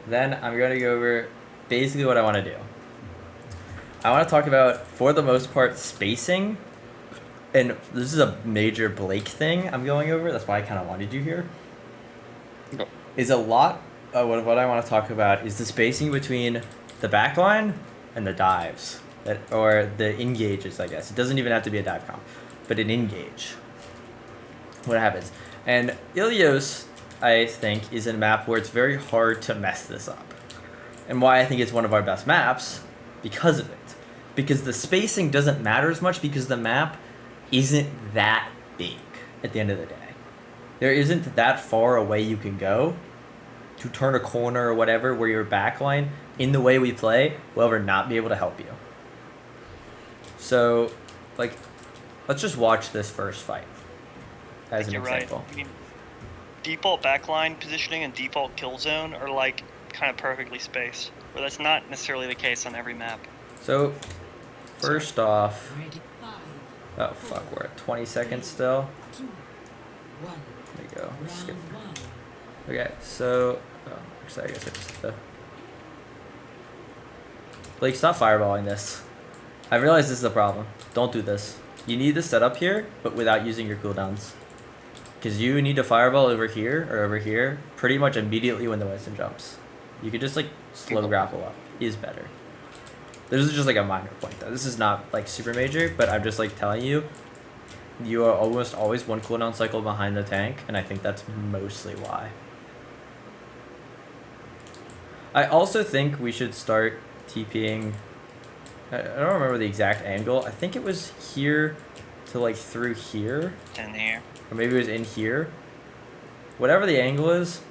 Then I'm going to go over basically what I want to do. I want to talk about, for the most part, spacing. And this is a major Blake thing I'm going over. That's why I kind of wanted you here. No. Is a lot of what I want to talk about is the spacing between the backline and the dives. Or the engages, I guess. It doesn't even have to be a dive comp, but an engage. What happens? And Ilios, I think, is a map where it's very hard to mess this up. And why I think it's one of our best maps, because of it. Because the spacing doesn't matter as much because the map isn't that big at the end of the day. There isn't that far away you can go to turn a corner or whatever where your backline, in the way we play, will ever not be able to help you. So, like, let's just watch this first fight as an example. Right. I mean, default backline positioning and default kill zone are like kind of perfectly spaced, but that's not necessarily the case on every map. So, first off, oh fuck, we're at 20 seconds still. There you go. Skip. Okay, so, oh, actually, I guess I just hit the. Blake, stop fireballing this. I realize this is a problem. Don't do this. You need to set up here, but without using your cooldowns. Because you need to fireball over here or over here pretty much immediately when the Winston jumps. You could just like slow grapple up. Is better. This is just like a minor point though. This is not like super major, but I'm just like telling you, you are almost always one cooldown cycle behind the tank, and I think that's mostly why. I also think we should start TPing. I don't remember the exact angle. I think it was here to like through here. In here. Or maybe it was in here. Whatever the angle is,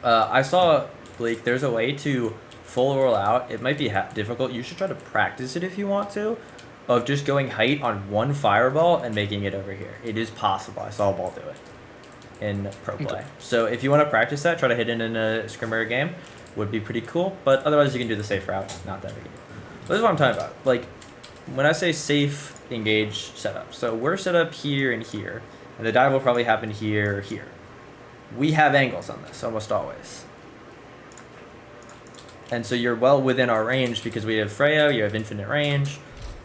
I saw, Blake, there's a way to full roll out. It might be difficult. You should try to practice it if you want to, of just going height on one fireball and making it over here. It is possible. I saw a ball do it in pro play. Okay. So if you want to practice that, try to hit it in a scrimmer game. Would be pretty cool. But otherwise, you can do the safe route. Not that big a deal. This is what I'm talking about. Like, when I say safe engage setup, so we're set up here and here, and the dive will probably happen here or here. We have angles on this almost always. And so you're well within our range because we have Freya, you have infinite range,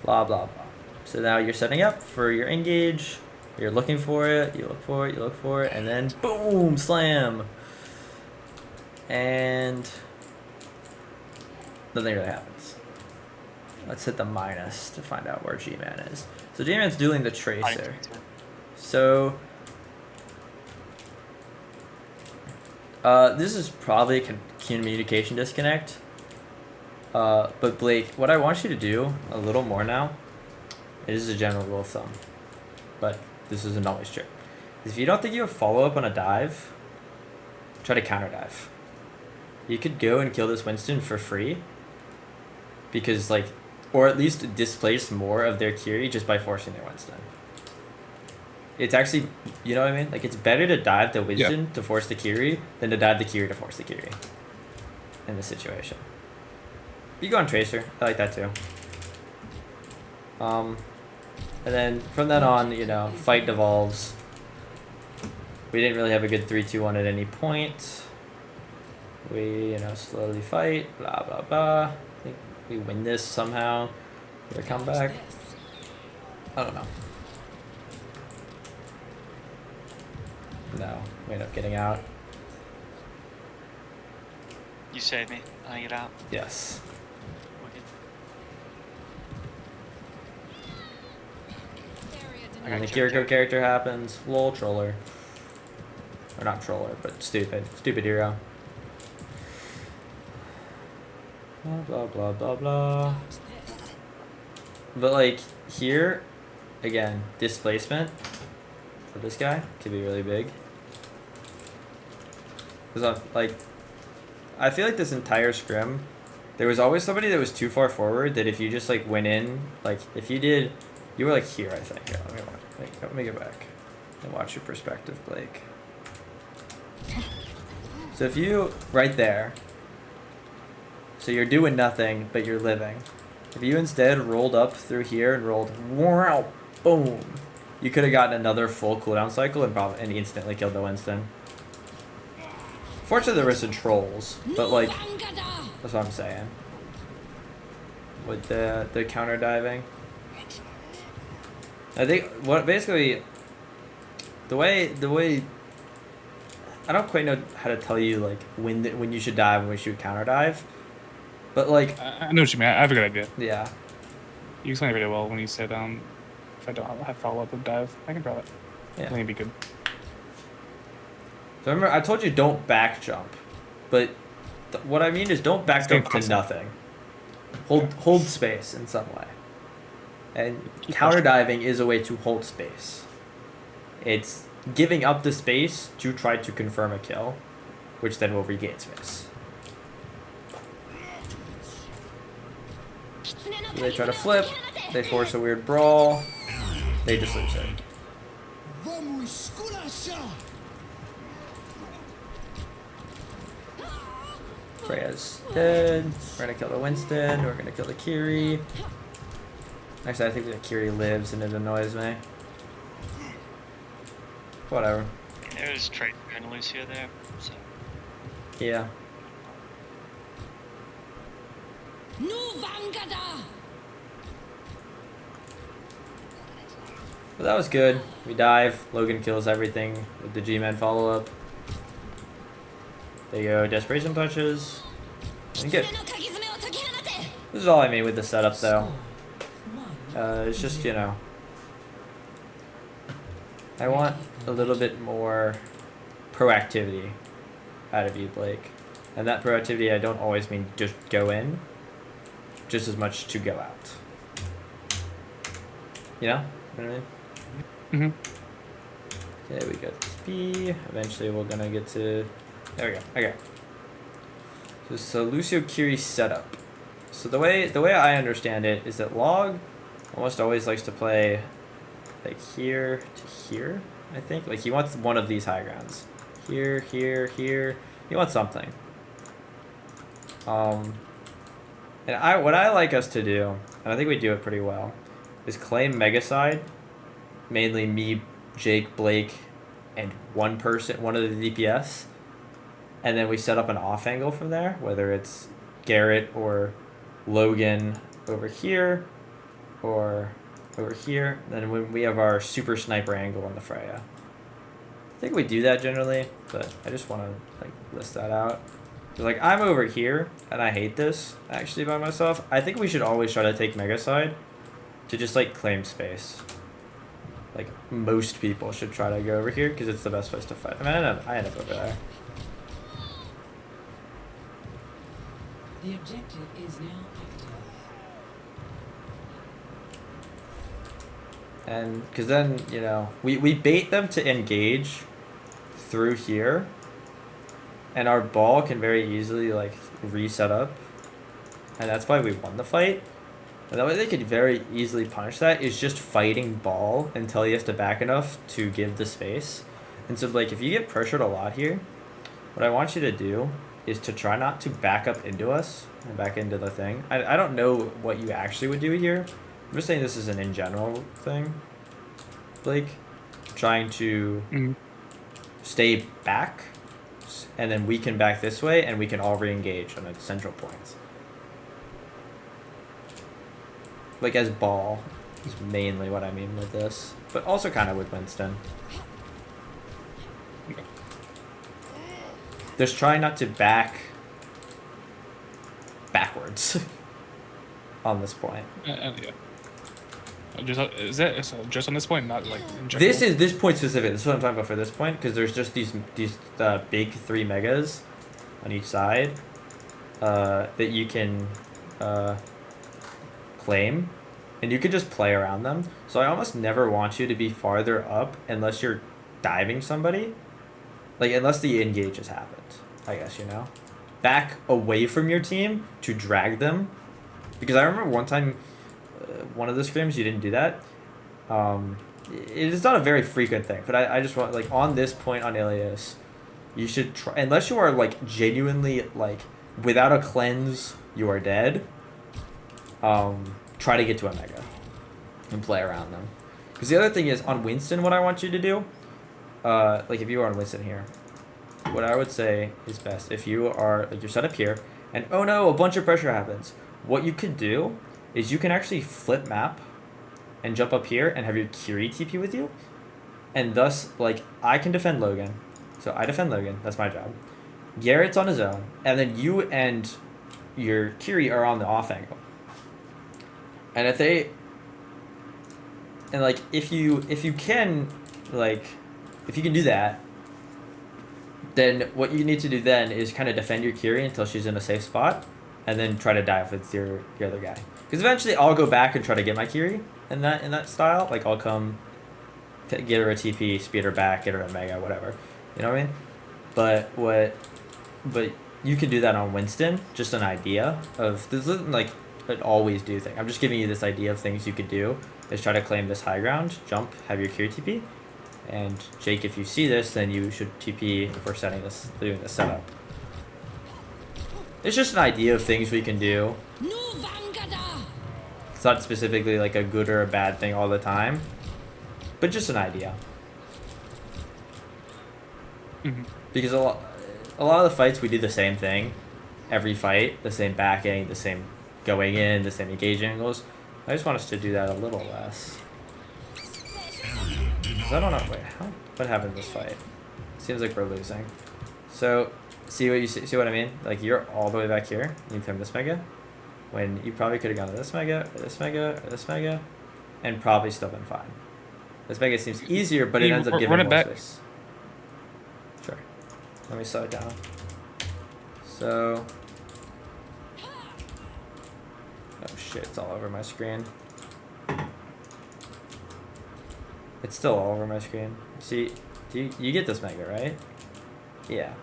blah, blah, blah. So now you're setting up for your engage, you're looking for it, you look for it, you look for it, and then boom, slam. And nothing really happens. Let's hit the minus to find out where G-Man is. So G-Man's doing the tracer. So this is probably a communication disconnect. But Blake, what I want you to do a little more now, it is a general rule of thumb, but this isn't always true. If you don't think you have follow-up on a dive, try to counter dive. You could go and kill this Winston for free, because like, or at least displace more of their Kiri just by forcing their Winston. It's actually, you know what I mean? Like, it's better to dive the Winston to force the Kiri than to dive the Kiri to force the Kiri in this situation. You go on Tracer. I like that too. And then from then on, you know, fight devolves. We didn't really have a good 3-2-1 at any point. We, you know, slowly fight, blah, blah, blah. I think we win this somehow. Get a comeback. I don't know. No, we end up getting out. You saved me. I get out. Yes. And the Kiriko character happens. Lol, troller. Or not troller, but stupid. Stupid hero. Blah, blah, blah, blah, blah. But, like, here, again, displacement for this guy could be really big. Because, like, I feel like this entire scrim, there was always somebody that was too far forward that if you just, like, went in, like, if you did, you were, like, here, I think. Yeah, let me get back and watch your perspective, Blake. So if you, right there, so you're doing nothing, but you're living. If you instead rolled up through here and rolled, wow, boom, you could have gotten another full cooldown cycle and instantly killed the Winston. Fortunately, there were some trolls, but like that's what I'm saying. With the counter diving, I think what basically the way I don't quite know how to tell you like when you should dive and when you should counter dive, but like I know what you mean. I have a good idea. yeah. You explained it really well when you said if I don't have follow up with dive, I can draw it. Yeah. I think it'd be good. So remember, I told you don't back jump, but what I mean is don't back Stay jump to constant. nothing. Hold space in some way. And counter diving is a way to hold space. It's giving up the space to try to confirm a kill, which then will regain space. So they try to flip, they force a weird brawl, they just lose it. Freya's dead. We're gonna kill the Winston, we're gonna kill the Kiri. Actually, I think the Kiri lives and it annoys me. Whatever. There's Tracer and Lucio there, so. Yeah. But that was good. We dive. Logan kills everything with the G-Man follow-up. There you go. Desperation touches. And good. This is all I mean with the setup, though. It's just, you know, I want a little bit more proactivity out of you, Blake. And that proactivity, I don't always mean just go in, just as much to go out. You know what I mean? Mm-hmm. Okay, we got B. Eventually, we're gonna get to. There we go. Okay. So Lucio Kiri setup. So the way I understand it is that Log almost always likes to play like here to here. I think like he wants one of these high grounds. Here, here, here. He wants something. And what I like us to do, and I think we do it pretty well, is claim Mega Side. Mainly me, Jake, Blake, and one of the DPS. And then we set up an off angle from there, whether it's Garrett or Logan over here or over here. Then when we have our super sniper angle on the Freya. I think we do that generally, but I just want to like list that out. Like I'm over here and I hate this actually by myself. I think we should always try to take Mega Side to just like claim space. Like most people should try to go over here because it's the best place to fight. I mean, I end up over there. The objective is now active. And because then, you know, we bait them to engage through here. And our ball can very easily like reset up. And that's why we won the fight. And the way they could very easily punish that is just fighting ball until he has to back enough to give the space. And so like if you get pressured a lot here, what I want you to do is to try not to back up into us and back into the thing. I don't know what you actually would do here. I'm just saying this is an in general thing. Blake, trying to stay back, and then we can back this way, and we can all re-engage on the central points. Like as ball is mainly what I mean with this, but also kind of with Winston. Just try not to back backwards on this point. Yeah. Just on this point, not like in general? This point specific. This is what I'm talking about for this point, because there's just these big 3 megas on each side that you can claim, and you can just play around them. So I almost never want you to be farther up unless you're diving somebody, like unless the engage has happened. I guess, you know, back away from your team to drag them, because I remember one time. One of the scrims you didn't do that. It is not a very frequent thing, but I just want like on this point on Ilias, you should try, unless you are like genuinely like without a cleanse you are dead. Try to get to a mega and play around them, because the other thing is on Winston, what I want you to do, like if you were on Winston here, what I would say is best if you are like you're set up here, and oh no, a bunch of pressure happens. What you could do is you can actually flip map, and jump up here and have your Kiri TP with you, and thus like I can defend Logan, so I defend Logan. That's my job. Garrett's on his own, and then you and your Kiri are on the off angle. And if they, and like if you can like if you can do that, then what you need to do then is kind of defend your Kiri until she's in a safe spot, and then try to dive with your other guy. Because eventually I'll go back and try to get my Kiri in that style. Like I'll come, get her a TP, speed her back, get her a Mega, whatever. You know what I mean? But you can do that on Winston. Just an idea of this isn't like an always do thing. I'm just giving you this idea of things you could do. Is try to claim this high ground, jump, have your Kiri TP, and Jake, if you see this, then you should TP if we're doing this setup. It's just an idea of things we can do. It's not specifically like a good or a bad thing all the time, but just an idea. Mm-hmm. Because a lot of the fights we do the same thing, every fight, the same backing, the same going in, the same engage angles. I just want us to do that a little less. 'Cause I don't know. Wait, what happened in this fight? Seems like we're losing. So, see what I mean? Like you're all the way back here. You claim this Mega, when you probably could have gone to this Mega, or this Mega, or this Mega, and probably still been fine. This Mega seems easier, but it ends up giving more space. Sure. Let me slow it down. So. Oh shit, it's all over my screen. It's still all over my screen. See, you get this Mega, right? Yeah.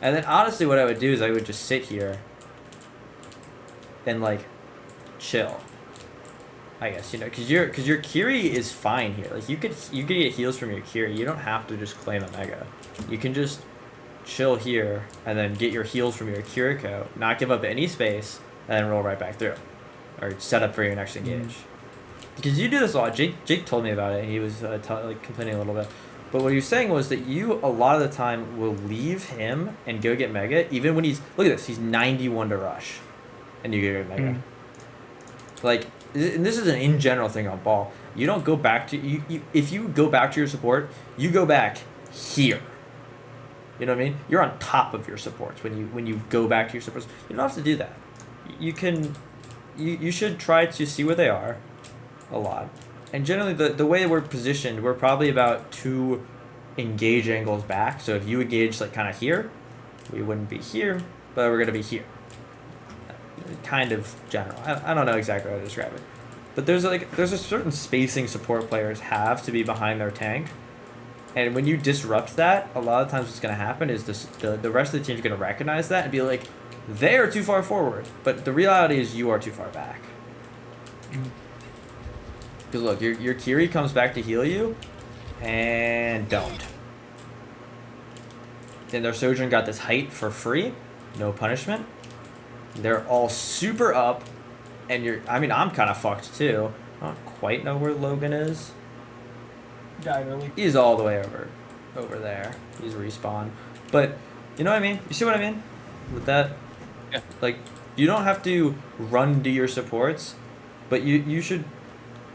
And then honestly what I would do is I would just sit here and like chill. I guess, you know, cause your Kiri is fine here. Like you could get heals from your Kiri. You don't have to just claim a Mega. You can just chill here and then get your heals from your Kiriko, not give up any space, and then roll right back through, or set up for your next engage. Because you do this a lot. Jake told me about it. And he was like complaining a little bit, but what he was saying was that you a lot of the time will leave him and go get Mega, even when he's look at this. He's 91 to rush, and you go get Mega. Like, and this is an in general thing on ball. You don't go back to you. If you go back to your support, you go back here. You know what I mean? You're on top of your supports when you go back to your supports. You don't have to do that. You can, you should try to see where they are, a lot, and generally the way we're positioned, we're probably about 2 engage angles back. So if you engage like kind of here, we wouldn't be here, but we're gonna be here. Kind of general. I don't know exactly how to describe it, but there's a certain spacing support players have to be behind their tank, and when you disrupt that, a lot of times what's gonna happen is the rest of the team's gonna recognize that and be like, they're too far forward, but the reality is you are too far back. Because look, your Kiri comes back to heal you, and don't. Then their Sojourn got this height for free, no punishment. They're all super up, and I'm kind of fucked too. I don't quite know where Logan is. Died early. He's all the way over there. He's respawn. But, you know what I mean? You see what I mean? With that? Yeah. Like, you don't have to run to your supports, but you should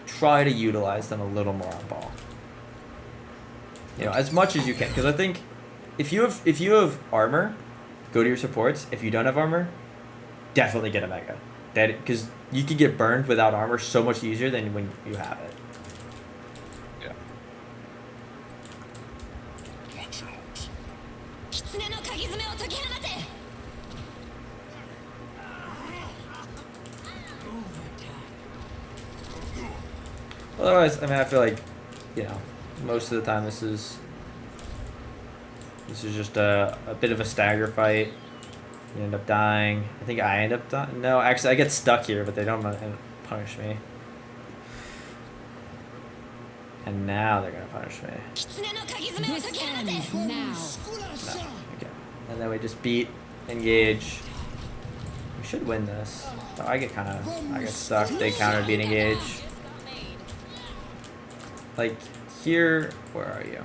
try to utilize them a little more on ball. You know, as much as you can. Because I think if you have armor, go to your supports. If you don't have armor, definitely get a Mega. Because you can get burned without armor so much easier than when you have it. Yeah. Otherwise, I feel like, you know, most of the time this is just a bit of a stagger fight. You end up dying. I think I end up dying. No, actually, I get stuck here, but they don't punish me. And now they're gonna punish me. This ends now. No. Okay. And then we just beat, engage. We should win this. Oh, I get stuck. They counter beat engage. Like here, where are you?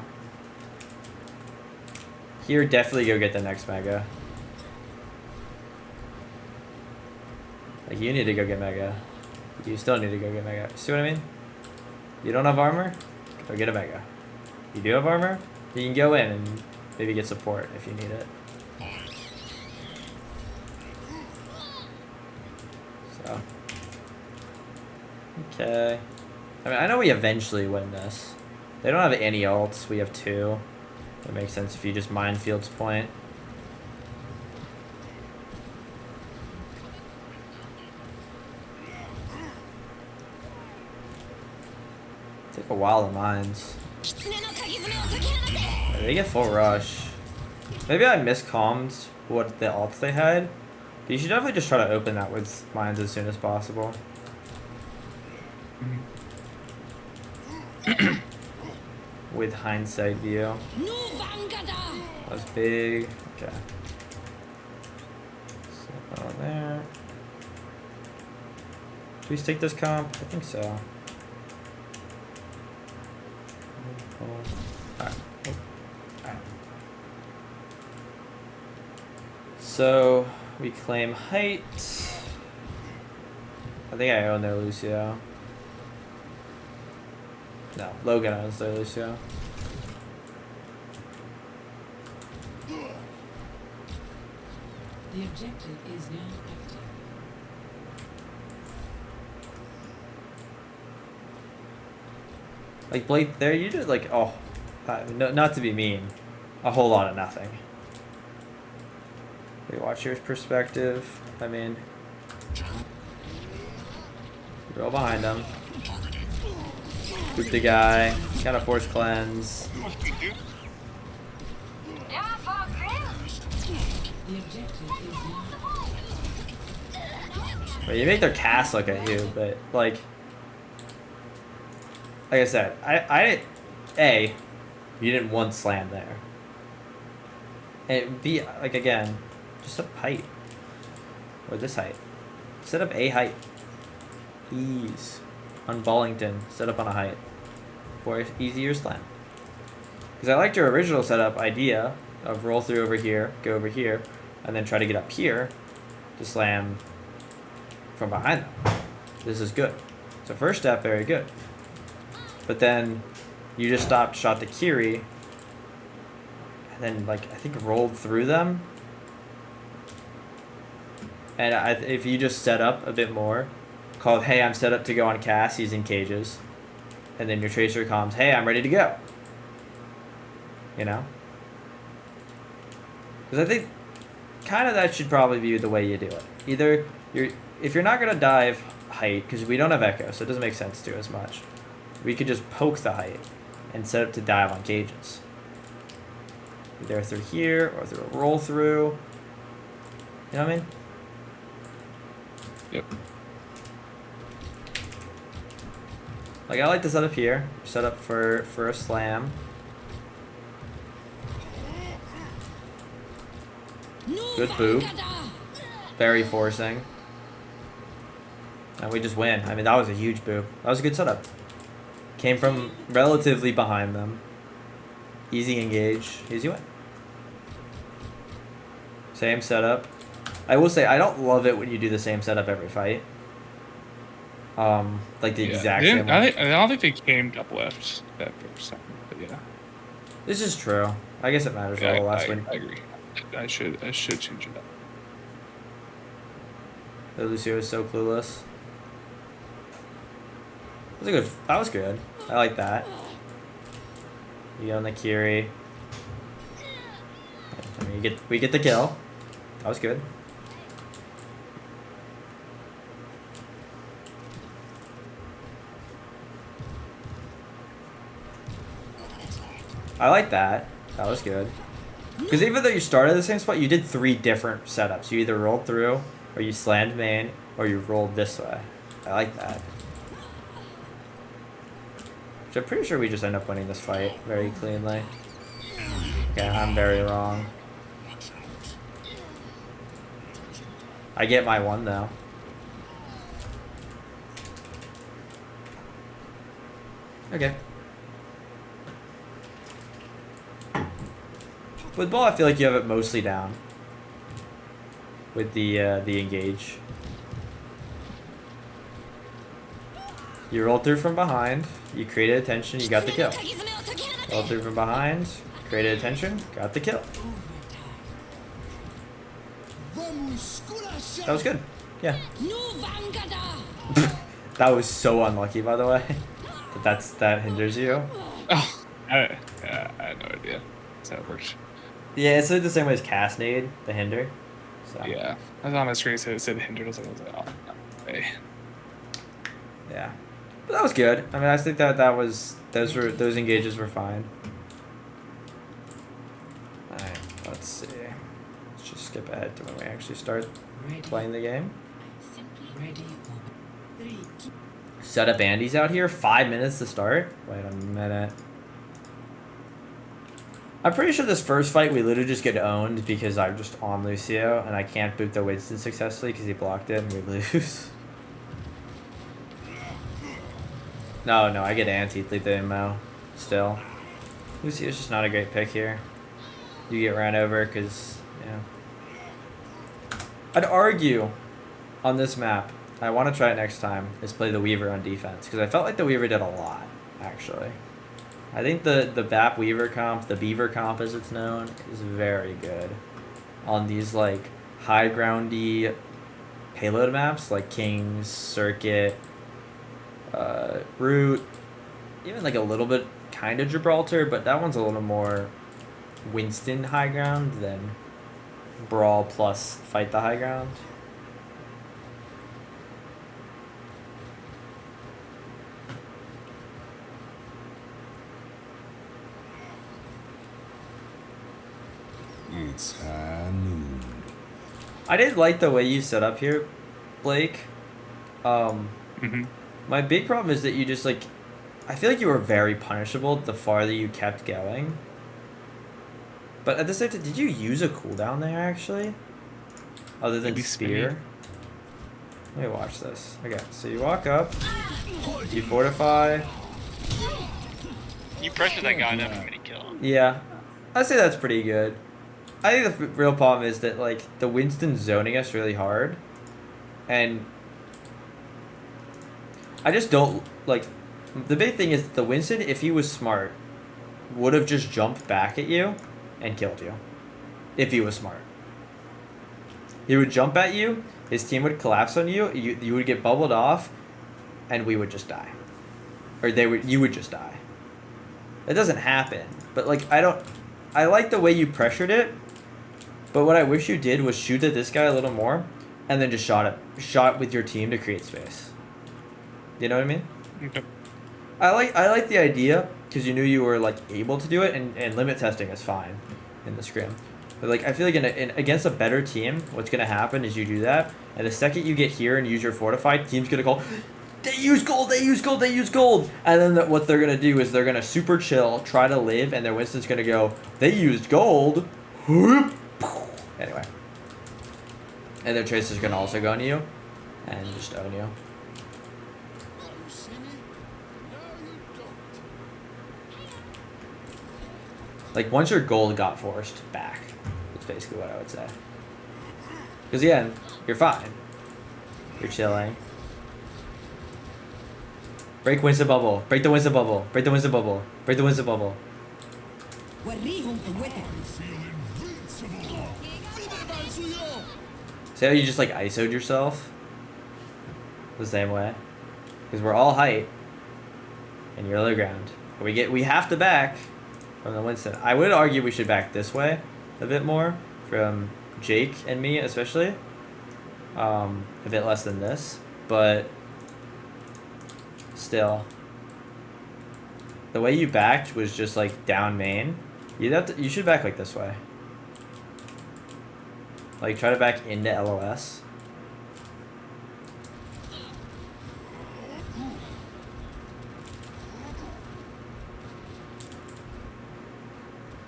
Here, definitely go get the next Mega. Like, you need to go get Mega. You still need to go get Mega. See what I mean? You don't have armor? Go get a Mega. You do have armor? You can go in and maybe get support if you need it. So. Okay. I mean, I know we eventually win this. They don't have any ults. We have 2. That makes sense if you just Minefields point. Take a while to mines. They get full rush. Maybe I miscommed what the ults they had. But you should definitely just try to open that with mines as soon as possible. With hindsight view. That was big. Okay. So on there. Please take this comp. I think so. Alright. So we claim height. I think I own their Lucio. No, Logan owns their Lucio. The objective is now active. Like Blade, there you did like no, not to be mean, a whole lot of nothing. Wait, watch your perspective. I mean, go behind him. Boot the guy. Kind of force cleanse. The objective is now But you make their cast look at you, but like I said, you didn't once slam there. And B, like again, just set up height. Or this height. Set up a height. Please. On Ballington, set up on a height. For easier slam. Because I liked your original setup idea of roll through over here, go over here, and then try to get up here to slam from behind them. This is good. So first step, very good. But then you just stopped, shot the Kiri, and then like I think rolled through them. And if you just set up a bit more, called, hey, I'm set up to go on cast using cages, and then your tracer comes, hey, I'm ready to go. You know? Because I think kind of that should probably be the way you do it. Either if you're not gonna dive height, because we don't have echo, so it doesn't make sense to as much. We could just poke the height and set up to dive on cages. Either through here or through a roll through. You know what I mean? Yep. Like I like to set up here, set up for a slam. Good boop. Very forcing. And we just win. I mean, that was a huge boop. That was a good setup. Came from relatively behind them. Easy engage. Easy win. Same setup. I will say, I don't love it when you do the same setup every fight. Like the exact same one. I don't think they came up left that first time, but yeah. This is true. I guess it matters a little less when I agree. I should change it up. the Lucio is so clueless. That was good. I like that. You get on the Kiri. I mean, we get the kill. That was good. I like that. That was good. Because even though you started at the same spot, you did 3 different setups. You either rolled through, or you slammed main, or you rolled this way. I like that. Which I'm pretty sure we just end up winning this fight very cleanly. Okay, I'm very wrong. I get my 1 though. Okay. With ball, I feel like you have it mostly down. With the engage. You roll through from behind. You created attention. You got the kill. Roll through from behind. Created attention. Got the kill. That was good. Yeah. That was so unlucky, by the way. But that hinders you. Oh, I had no idea. That's how it works. Yeah, it's like the same way as cast nade, the hinder. So Yeah. I was on my screen, so it said hindered. I was like, oh, no way. yeah. But that was good. I mean, I think that was those engages were fine. Alright, let's see. Let's just skip ahead to when we actually start playing the game. Ready for 3. Set up Andy's out here. 5 minutes to start. Wait a minute. I'm pretty sure this first fight we literally just get owned because I'm just on Lucio and I can't boot the Winston successfully because he blocked it and we lose. No, I get antied. Leave the ammo. Still. Lucio's just not a great pick here. You get ran over because, yeah. I'd argue on this map, I want to try it next time, is play the Weaver on defense. Because I felt like the Weaver did a lot, actually. I think the BAP Weaver comp, the Beaver comp as it's known, is very good. On these, like, high groundy payload maps, like Kings, Circuit, Root, even like a little bit kind of Gibraltar, but that one's a little more Winston high ground than Brawl plus fight the high ground. It's high noon. I did like the way you set up here, Blake. My big problem is that you just like, I feel like you were very punishable the farther you kept going. But at the same time, did you use a cooldown there actually? Other than Maybe spear? Let me watch this. Okay, so you walk up, you fortify. You pressure that guy enough for me to kill him. Yeah, I'd say that's pretty good. I think the real problem is that like the Winston's zoning us really hard, and I just don't like. The big thing is the Winston, if he was smart, would have just jumped back at you and killed you. If he was smart, he would jump at you. His team would collapse on you. You would get bubbled off, and we would just die, or you would just die. That doesn't happen. But like I like the way you pressured it. But what I wish you did was shoot at this guy a little more, and then just shot with your team to create space. You know what I mean? Okay. I like the idea because you knew you were like able to do it, and limit testing is fine in the scrim. But like I feel like in against a better team, what's gonna happen is you do that, and the second you get here and use your fortified, team's gonna call, they use gold, they use gold, they use gold, and then what they're gonna do is they're gonna super chill, try to live, and their Winston's gonna go, they used gold. Anyway. And their Tracer's gonna also go on you and just own you. Like once your gold got forced back, is basically what I would say. Because again, you're fine. You're chilling. Break Winston bubble. Break the Winston bubble. Break the Winston bubble. Break the Winston bubble. See how you just like ISO'd yourself? The same way. Because we're all height. And you're low ground. We have to back from the Winston. I would argue we should back this way a bit more. From Jake and me especially. A bit less than this. But still. The way you backed was just like down main. You should back like this way. Like try to back into LOS.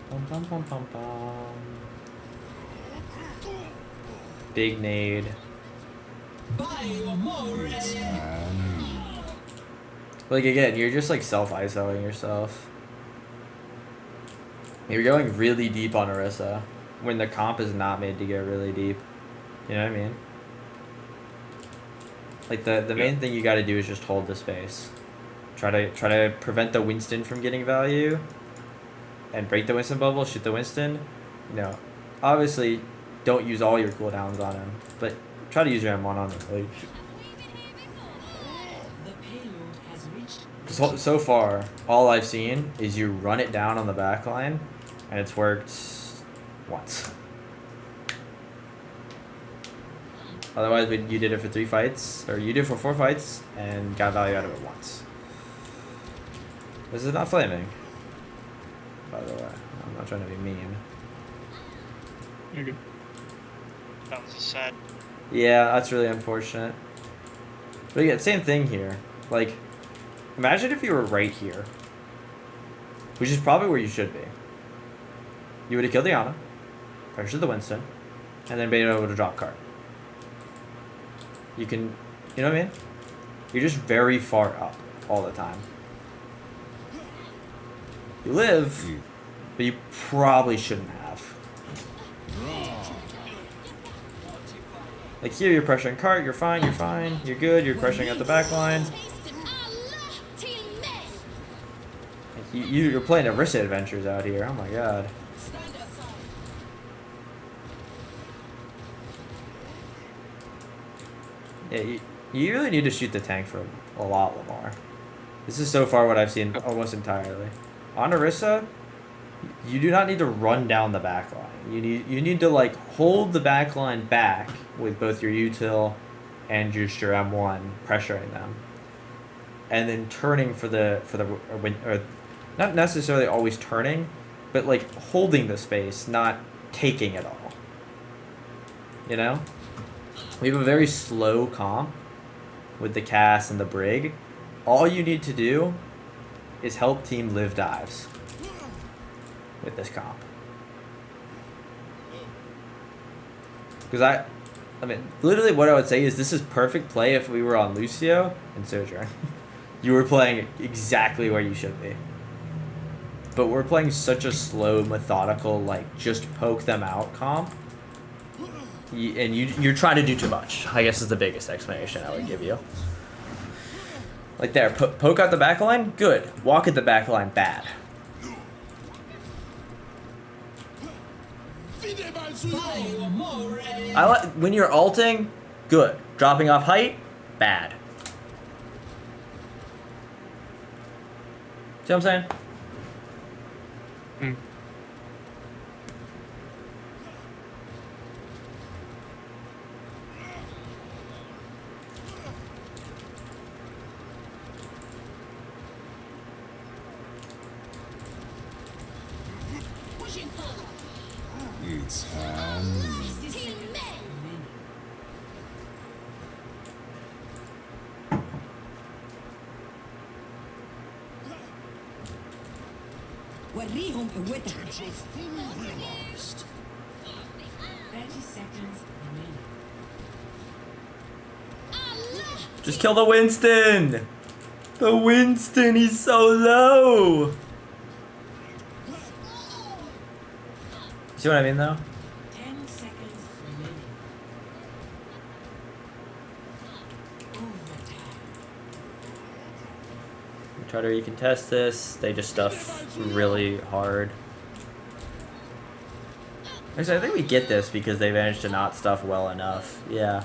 Bum, bum, bum, bum, bum. Big nade. Like again, you're just like self-isoing yourself. You're going really deep on Orisa when the comp is not made to go really deep. You know what I mean? Like the main thing you got to do is just hold the space. Try to prevent the Winston from getting value, and break the Winston bubble. Shoot the Winston. You know, obviously, don't use all your cooldowns on him, but try to use your M1 on him. Like, The payload has reached. so far, all I've seen is you run it down on the back line, and it's worked once. Otherwise, you did it for 3 fights, or you did it for 4 fights, and got value out of it once. This is not flaming, by the way. I'm not trying to be mean. You're good. That was sad. Yeah, that's really unfortunate. But yeah, same thing here. Like, imagine if you were right here, which is probably where you should be. You would have killed the Ana, pressured the Winston, and then baited over to drop card. You can, you know what I mean? You're just very far up all the time. You live, but you probably shouldn't have. Like here, you're pressuring cart, you're fine, you're good, you're pressuring at the back line. Like you're playing Orisa adventures out here, oh my god. Yeah, you really need to shoot the tank for a lot, Lamar. This is so far what I've seen almost entirely. On Orisa, you do not need to run down the back line. You need to like hold the back line back with both your util and just your M1 pressuring them, and then turning for the or not necessarily always turning, but like holding the space, not taking it all. You know, we have a very slow comp with the Cass and the Brig. All you need to do is help team live dives with this comp. Because I mean, literally what I would say is this is perfect play if we were on Lucio and Sojourn. You were playing exactly where you should be. But we're playing such a slow, methodical, like, just poke them out comp. And you're trying to do too much, I guess is the biggest explanation I would give you. Like there, poke out the back line, good. Walk at the back line, bad. I like when you're ulting, good. Dropping off height, bad. See what I'm saying? Mm. It's time. وريهم قوتك. 30 seconds remaining. Just kill the Winston! The Winston, he's so low! See what I mean though? 10 seconds remaining. Overtime. Try to recontest this. They just stuff really hard. Actually, I think we get this because they managed to not stuff well enough. Yeah.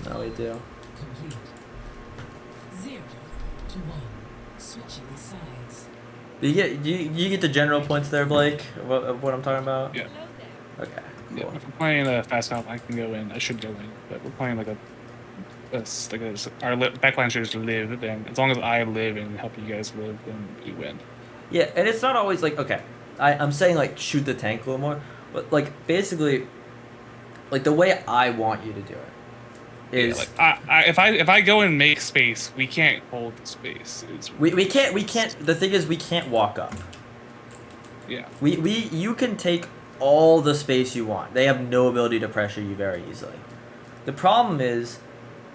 No, we do. Complete. 0 to 1. Switching sides. You get the general points there, Blake, of what I'm talking about? Yeah. Okay, Yeah, cool. if we're playing a fast comp, I can go in. I should go in. But we're playing like our backline should just live. Then as long as I live and help you guys live, then you win. Yeah, and it's not always like, okay, I'm saying like shoot the tank a little more, but like basically, like the way I want you to do it is Yeah, like if I go and make space, we can't hold the space. we can't. The thing is we can't walk up. Yeah. You can take all the space you want. They have no ability to pressure you very easily. The problem is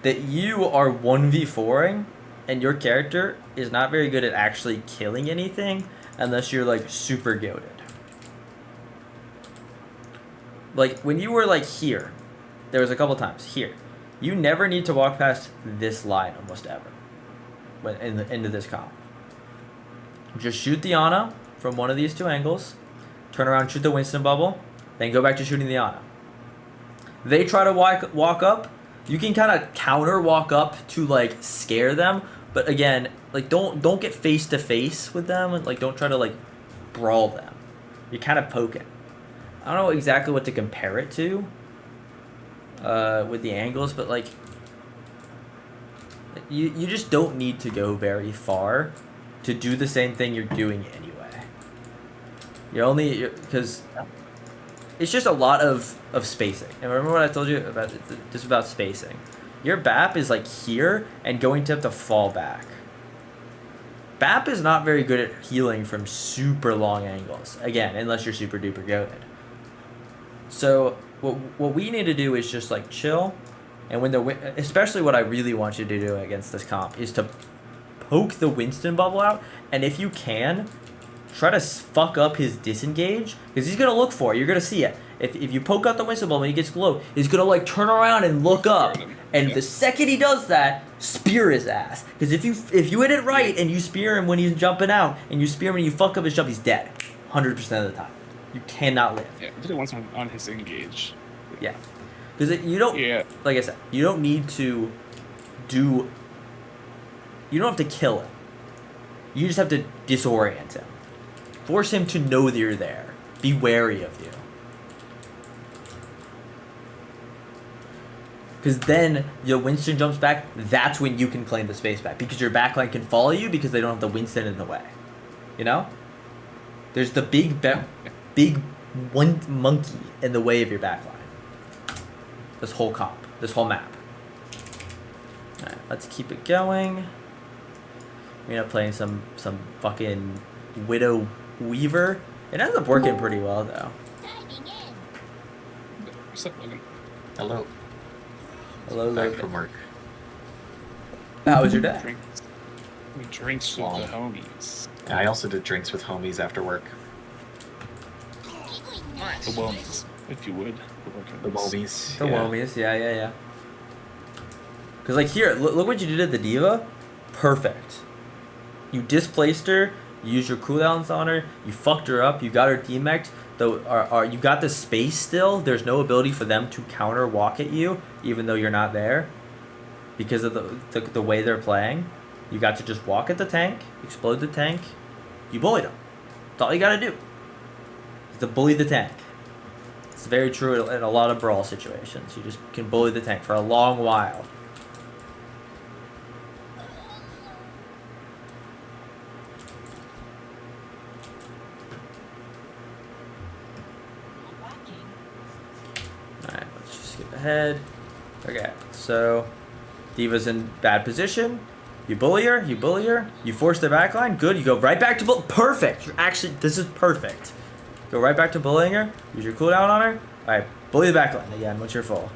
that you are 1v4ing and your character is not very good at actually killing anything unless you're like super goated. like when you were like here, there was a couple times here. You never need to walk past this line almost ever. When in the into this comp. Just shoot the Ana from one of these two angles, turn around, shoot the Winston bubble, then go back to shooting the Ana. They try to walk up. You can kind of counter walk up to like scare them, but again, like don't get face to face with them. Like don't try to like brawl them. You're kind of poking. I don't know exactly what to compare it to with the angles, but like you just don't need to go very far to do the same thing you're doing anyway. Because it's just a lot of spacing. And remember what I told you about just about spacing. Your BAP is like here and going to have to fall back. BAP is not very good at healing from super long angles. Again, unless you're super duper good. So what we need to do is just like chill, and when especially what I really want you to do against this comp is to poke the Winston bubble out, and if you can, try to fuck up his disengage, because he's gonna look for it. You're gonna see it. If you poke out the Winston bubble and he gets low, he's gonna like turn around and look up, and the second he does that, spear his ass. Because if you hit it right and you spear him when he's jumping out, and you spear him and you fuck up his jump, he's dead, 100% of the time. You cannot live. Yeah, I did it once on his engage. Yeah, because you don't. Yeah. Like I said, you don't need to do. You don't have to kill him. You just have to disorient him. Force him to know that you're there. Be wary of you. Because then your Winston jumps back. That's when you can claim the space back, because your backline can follow you because they don't have the Winston in the way. You know. There's the big one monkey in the way of your backline. This whole comp, this whole map. Alright, let's keep it going. We're not playing some fucking Widow Weaver. It ends up working pretty well though. What's up, Logan? Hello. Hello, Back Logan. from work. How was your day? Drinks with Long. the homies. I also did drinks with homies after work. The wellness, if you would. The Wolbies. The Womies, yeah. Cause like here, look what you did at the Diva. Perfect. You displaced her. You used your cooldowns on her. You fucked her up. You got her demeched. Though, you got the space still. There's no ability for them to counter walk at you, even though you're not there, because of the way they're playing. You got to just walk at the tank, explode the tank. You bullied them. That's all you gotta do. Is to bully the tank. It's very true in a lot of brawl situations. You just can bully the tank for a long while. Alright, let's just skip ahead. Okay, so Diva's in bad position. You bully her, you force their backline, good, you go right back to perfect. You're actually, this is perfect. Go right back to bullying her, use your cooldown on her. Alright, bully the backline again once you're full.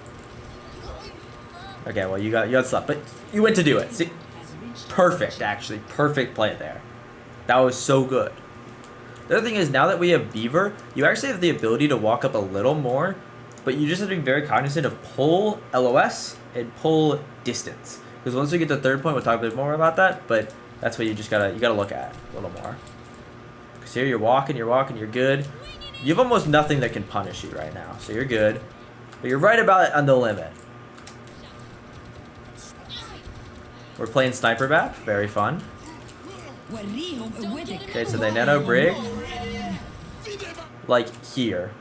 Okay, well you got slept, but you went to do it. See, perfect actually, perfect play there. That was so good. The other thing is, now that we have Beaver, you actually have the ability to walk up a little more, but you just have to be very cognizant of pull LOS and pull distance. Because once we get to the third point, we'll talk a bit more about that, but that's what you gotta look at a little more. Because here you're walking, you're good. You have almost nothing that can punish you right now, so you're good. But you're right about on the limit. We're playing Sniper Bap, very fun. Okay, so they nano brig. Like here.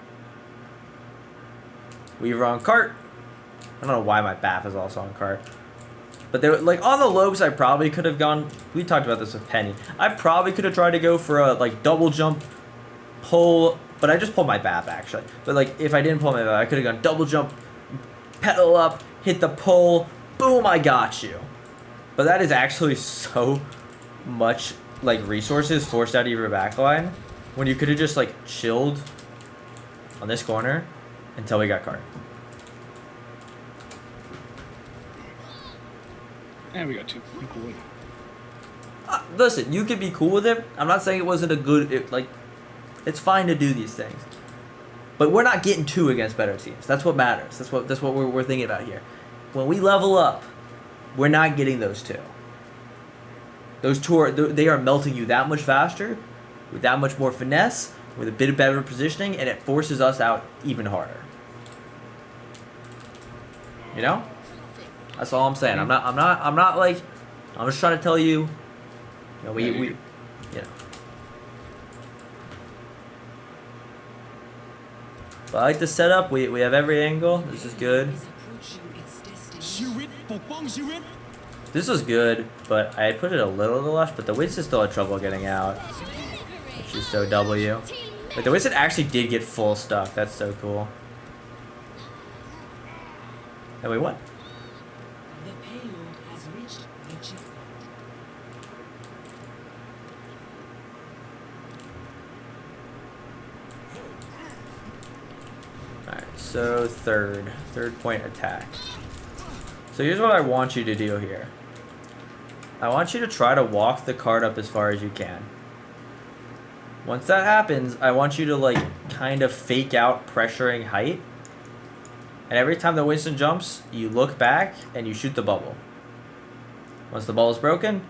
Weaver on cart. I don't know why my BAF is also on cart. But they were, like, on the lobes, I probably could have gone. We talked about this with Penny. I probably could have tried to go for a like double jump, pull, but I just pulled my BAP actually. But like, if I didn't pull my BAP, I could have gone double jump, pedal up, hit the pull, boom, I got you. But that is actually so much like resources forced out of your backline when you could have just like chilled on this corner until we got cart. And we got two. I'm cool with it. Listen, you can be cool with it. I'm not saying it wasn't a good. Like, it's fine to do these things. But we're not getting 2 against better teams. That's what matters. That's what we're thinking about here. When we level up, we're not getting those 2. Those 2 they are melting you that much faster, with that much more finesse, with a bit of better positioning, and it forces us out even harder. You know? That's all I'm saying. I'm not like, I'm just trying to tell you, you know, you know. But I like the setup. We have every angle. This is good. Is approaching its destiny. ชีวิตปกป้องชีวิต This was good, but I put it a little to the left, but the Winston still had trouble getting out, which is so W. But the Winston actually did get full stuck. That's so cool. And we won. The payload has reached the checkpoint. Alright, so third point attack. So here's what I want you to do here. I want you to try to walk the cart up as far as you can. Once that happens, I want you to like kind of fake out pressuring height. And every time the Winston jumps, you look back and you shoot the bubble. Once the ball is broken,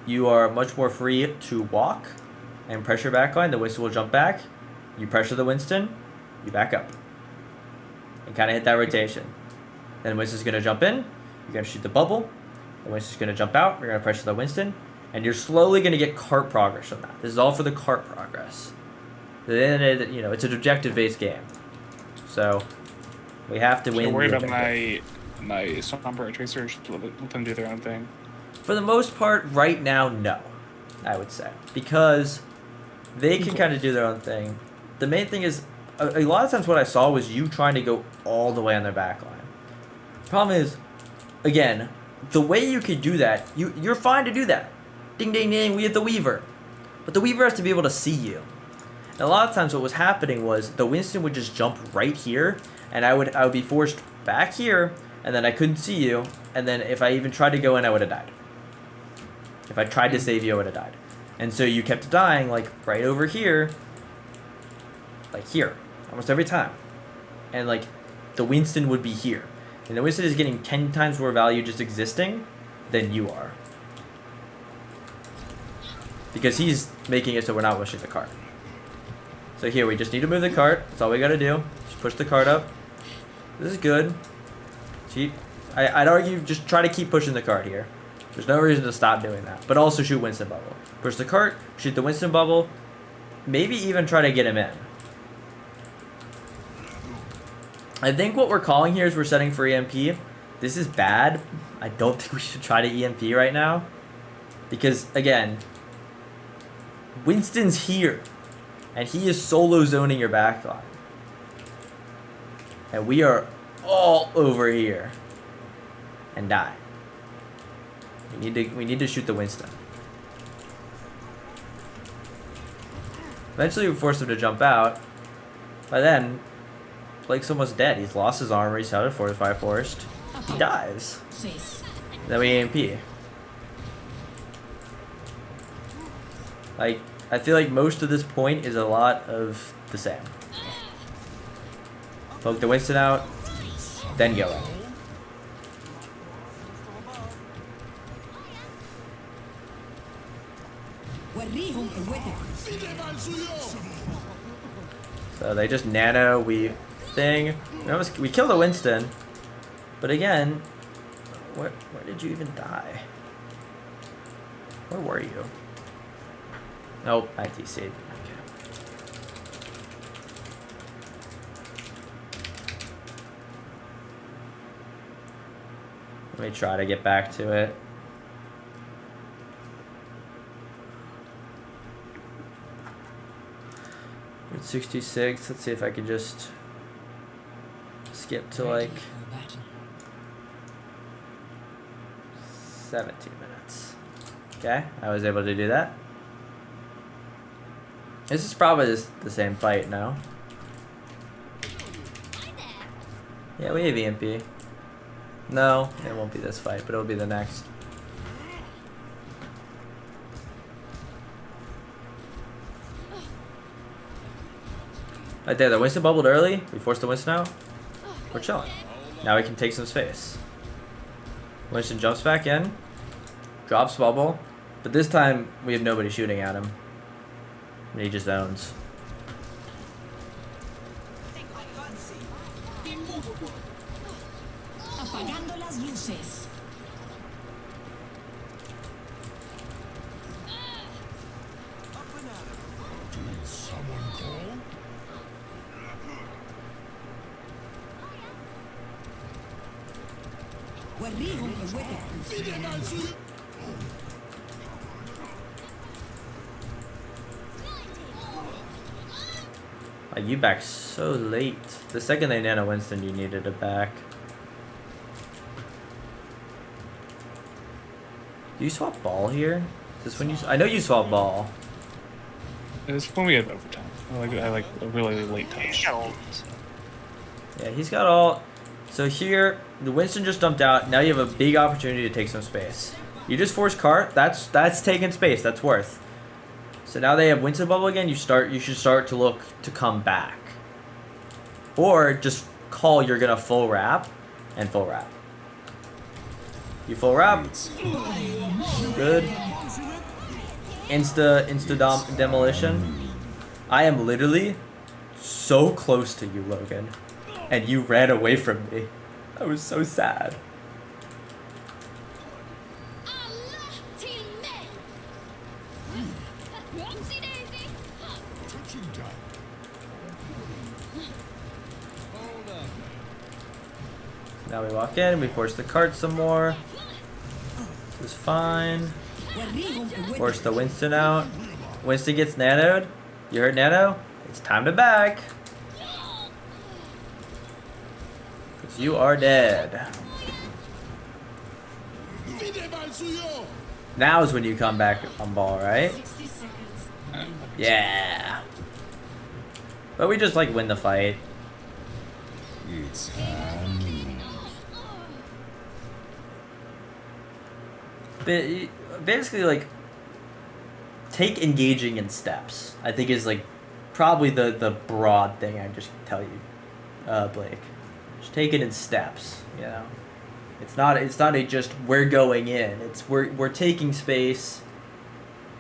you are much more free to walk and pressure backline. The Winston will jump back. You pressure the Winston, you back up. And kind of hit that rotation. Then Winston's going to jump in. You're going to shoot the bubble. The Winston's going to jump out. You're going to pressure the Winston. And you're slowly going to get cart progress from that. This is all for the cart progress. At the end of the day, you know, it's an objective-based game. So we have to win. Don't worry the about objective. my Sombra Tracer. Just let them do their own thing. For the most part, right now, no. I would say. Because they can kind of do their own thing. The main thing is, a lot of times what I saw was you trying to go all the way on their back line. Problem is, again, the way you could do that, you're fine to do that. Ding, ding, ding, we have the Weaver. But the Weaver has to be able to see you. And a lot of times what was happening was the Winston would just jump right here, and I would be forced back here, and then I couldn't see you, and then if I even tried to go in, I would have died. If I tried to save you, I would have died. And so you kept dying, like, right over here, like here, almost every time. And, like, the Winston would be here. And the Winston is getting 10 times more value just existing than you are. Because he's making it so we're not pushing the cart. So here, we just need to move the cart. That's all we gotta do. Just push the cart up. This is good. Cheap. I'd argue just try to keep pushing the cart here. There's no reason to stop doing that. But also shoot Winston bubble. Push the cart, shoot the Winston bubble. Maybe even try to get him in. I think what we're calling here is we're setting for EMP. This is bad. I don't think we should try to EMP right now. Because, again, Winston's here. And he is solo zoning your backline. And we are all over here. And die. We need to shoot the Winston. Eventually we force him to jump out. By then, Blake's almost dead. He's lost his armor. He's out of Fortify Forest. He dies. Then we EMP. Like, I feel like most of this point is a lot of the same. Poke the Winston out, then go in. So they just nano, we kill the Winston, but again, where did you even die? Where were you? Nope, ITC. Okay. Let me try to get back to it. We're at 66. Let's see if I can just skip to like 17 minutes. Okay, I was able to do that. This is probably the same fight now. Yeah, we have EMP. No, it won't be this fight, but it'll be the next. Right there, the Winston bubbled early. We forced the Winston out. We're chilling. Now we can take some space. Winston jumps back in. Drops bubble. But this time, we have nobody shooting at him. And he just zones. Apagando las luces. You back so late. The second they nano Winston, you needed it back. Do you swap ball here? Is this when you? I know you swap ball. It's when we have overtime. I like a really late touch. Yeah, he's got all. So here, the Winston just dumped out. Now you have a big opportunity to take some space. You just force cart. That's taking space. That's worth. So now they have Winston bubble again. You should start to look to come back, or just call you're gonna full wrap, and full wrap. You full wrap. Good. Insta demolition. I am literally so close to you, Logan, and you ran away from me. I was so sad. Now we walk in, we force the cart some more. This is fine. Force the Winston out. Winston gets nanoed. You heard nano? It's time to back. Because you are dead. Now is when you come back on ball, right? Yeah. But we just like win the fight. Basically, like, take engaging in steps. I think is like probably the broad thing I just tell you, Blake. Just take it in steps. You know, it's not a just we're going in. It's we're taking space.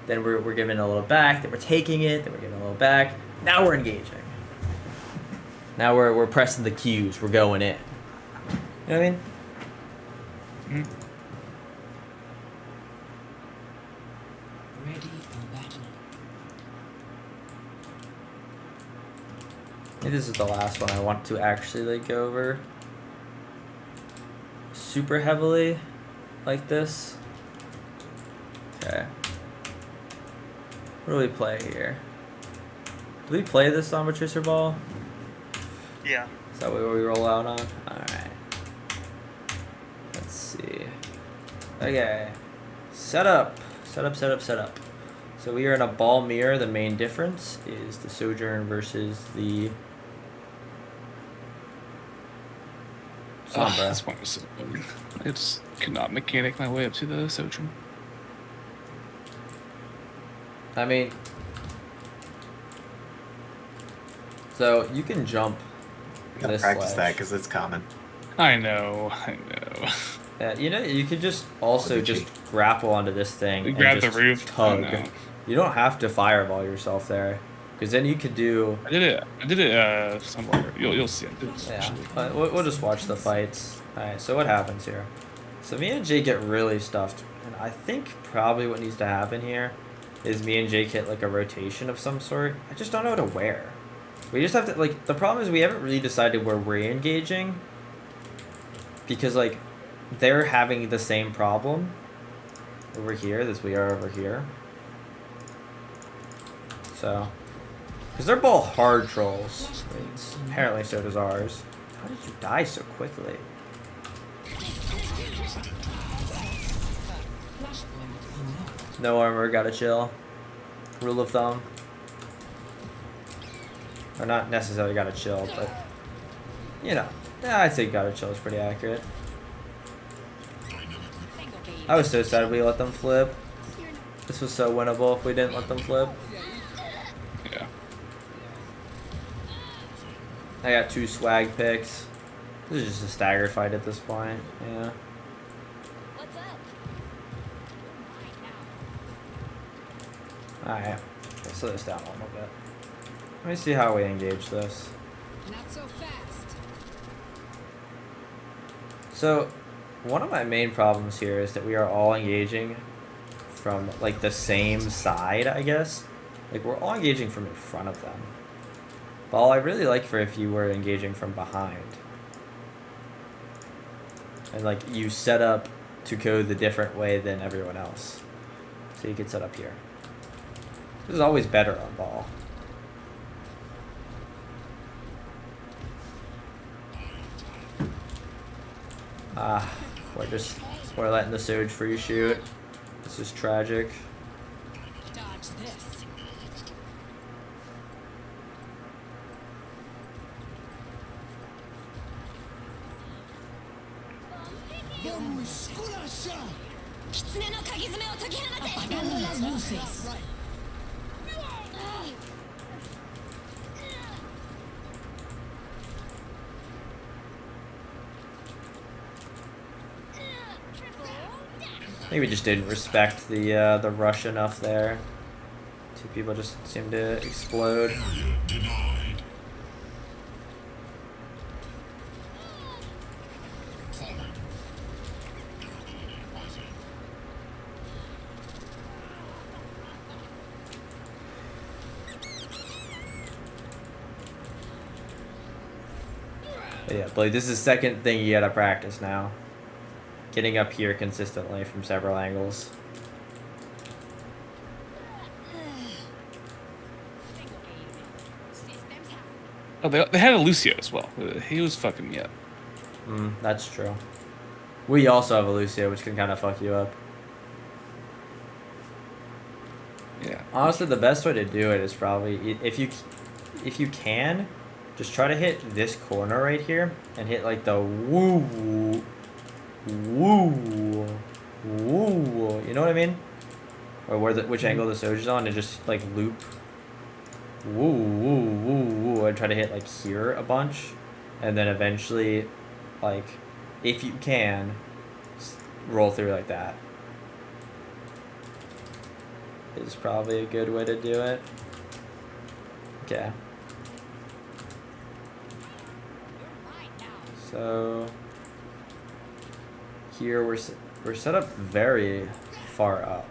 Then we're giving a little back. Then we're taking it. Then we're giving a little back. Now we're engaging. Now we're pressing the cues. We're going in. You know what I mean? Mm-hmm. Ready for battle. I think this is the last one I want to actually like go over super heavily like this. Okay. What do we play here? Do we play this on Matricer Ball? Yeah. Is that what we roll out on? Alright. Let's see. Okay. Setup. Setup. So we are in a ball mirror. The main difference is the Sojourn versus the Sombra. This one was so good. I just could not mechanic my way up to the Sojourn. I mean, so you can jump You gotta this practice that ledge. because it's common. I know. Yeah, you know, you could just also Look at just you. grapple onto this thing We and grab the just roof. tug. I know. You don't have to fireball yourself there, because then you could do. I did it somewhere. You'll see it. Yeah, but we'll just watch the fights. Alright, so what happens here? So me and Jake get really stuffed, and I think probably what needs to happen here is me and Jake hit like a rotation of some sort. I just don't know what to wear. We just have to, like, the problem is we haven't really decided where we're engaging, because like they're having the same problem over here as we are over here. So, because they're both hard trolls. Apparently so does ours. How did you die so quickly? No armor, gotta chill. Rule of thumb. Or not necessarily gotta chill, but you know, yeah, I'd say gotta chill is pretty accurate. I was so sad we let them flip. This was so winnable if we didn't let them flip. Yeah. I got 2 swag picks. This is just a stagger fight at this point. Yeah. What's up? Alright. Let's slow this down a little bit. Let me see how we engage this. Not so fast. So, one of my main problems here is that we are all engaging from, like, the same side, I guess. Like, we're all engaging from in front of them. But all I really like for if you were engaging from behind. And, like, you set up to go the different way than everyone else. So you could set up here. This is always better on ball. We're letting the Sage free shoot. This is tragic. Dodge this. Apagando las luces. I think we just didn't respect the rush enough there. 2 people just seemed to explode. But yeah, Blade, this is the second thing you gotta practice now. Getting up here consistently from several angles. Oh, they had a Lucio as well. He was fucking me up. That's true. We also have a Lucio, which can kind of fuck you up. Yeah. Honestly, the best way to do it is probably if you can, just try to hit this corner right here and hit like the woo, woo, woo. You know what I mean? Or which angle the Soj is on, and just like loop. Woo, woo, woo, woo. And try to hit like here a bunch, and then eventually, like, if you can, roll through like that. Is probably a good way to do it. Okay. So here we're set up very far up.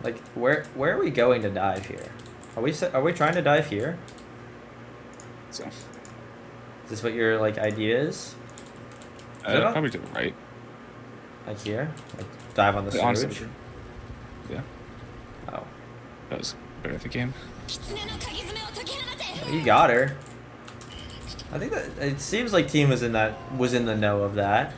Like where are we going to dive here? Are we trying to dive here? So Is this what your like idea is? probably to the right. Like here? Like dive on the Honestly, surge? yeah. Oh. That was better at the game. You got her. I think that it seems like team was in the know of that.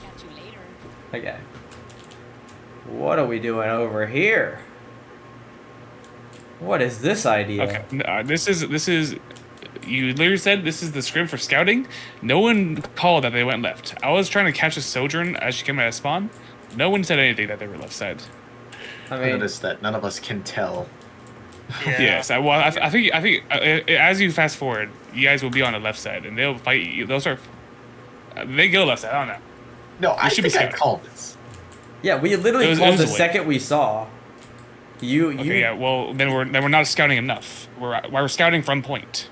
Catch you later. Okay. What are we doing over here? What is this idea? Okay, this is. You literally said this is the script for scouting. No one called that they went left. I was trying to catch a Sojourn as she came out of spawn. No one said anything that they were left side. I I mean, noticed that none of us can tell. Yeah. Yes, I think as you fast forward, you guys will be on the left side, and they'll fight you. They'll start. They go left side. I don't know. No, I should be think I scouting. called this. yeah, we literally It was called the a win. second we saw. You. Okay, yeah. Well, then we're not scouting enough. We're scouting from point.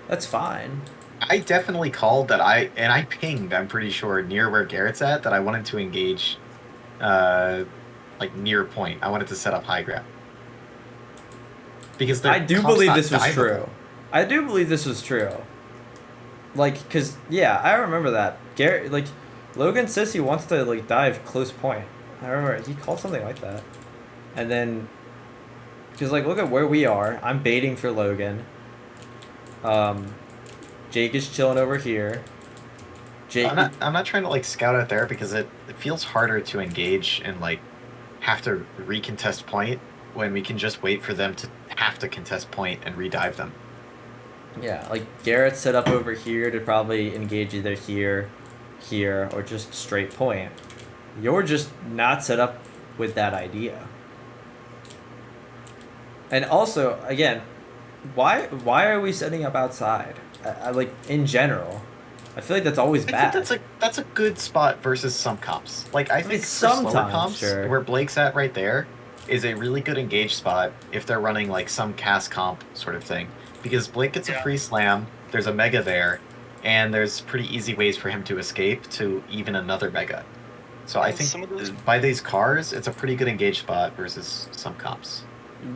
That's fine. I definitely called that I pinged, I'm pretty sure, near where Garrett's at, that I wanted to engage, like, near point. I wanted to set up high ground. Because I do comp's believe not this was diveable. true. I do believe this was true. Like, cause yeah, I remember that. Garrett, like, Logan says he wants to like dive close point. I remember he called something like that. And then, cause like look at where we are. I'm baiting for Logan. Jake is chilling over here. Jake. I'm not trying to like scout out there because it feels harder to engage and like have to recontest point when we can just wait for them to have to contest point and redive them. Yeah, like Garrett's set up over here to probably engage either here, or just straight point. You're just not set up with that idea. And also, again, why are we setting up outside? I like in general. I feel like that's always I bad. think that's a good spot versus some comps. Like I think for sometimes, slower comps, sure. where Blake's at right there is a really good engage spot if they're running like some cast comp sort of thing. Because Blake gets a free slam, there's a mega there, and there's pretty easy ways for him to escape to even another mega. So I think by these cars, it's a pretty good engage spot versus some comps.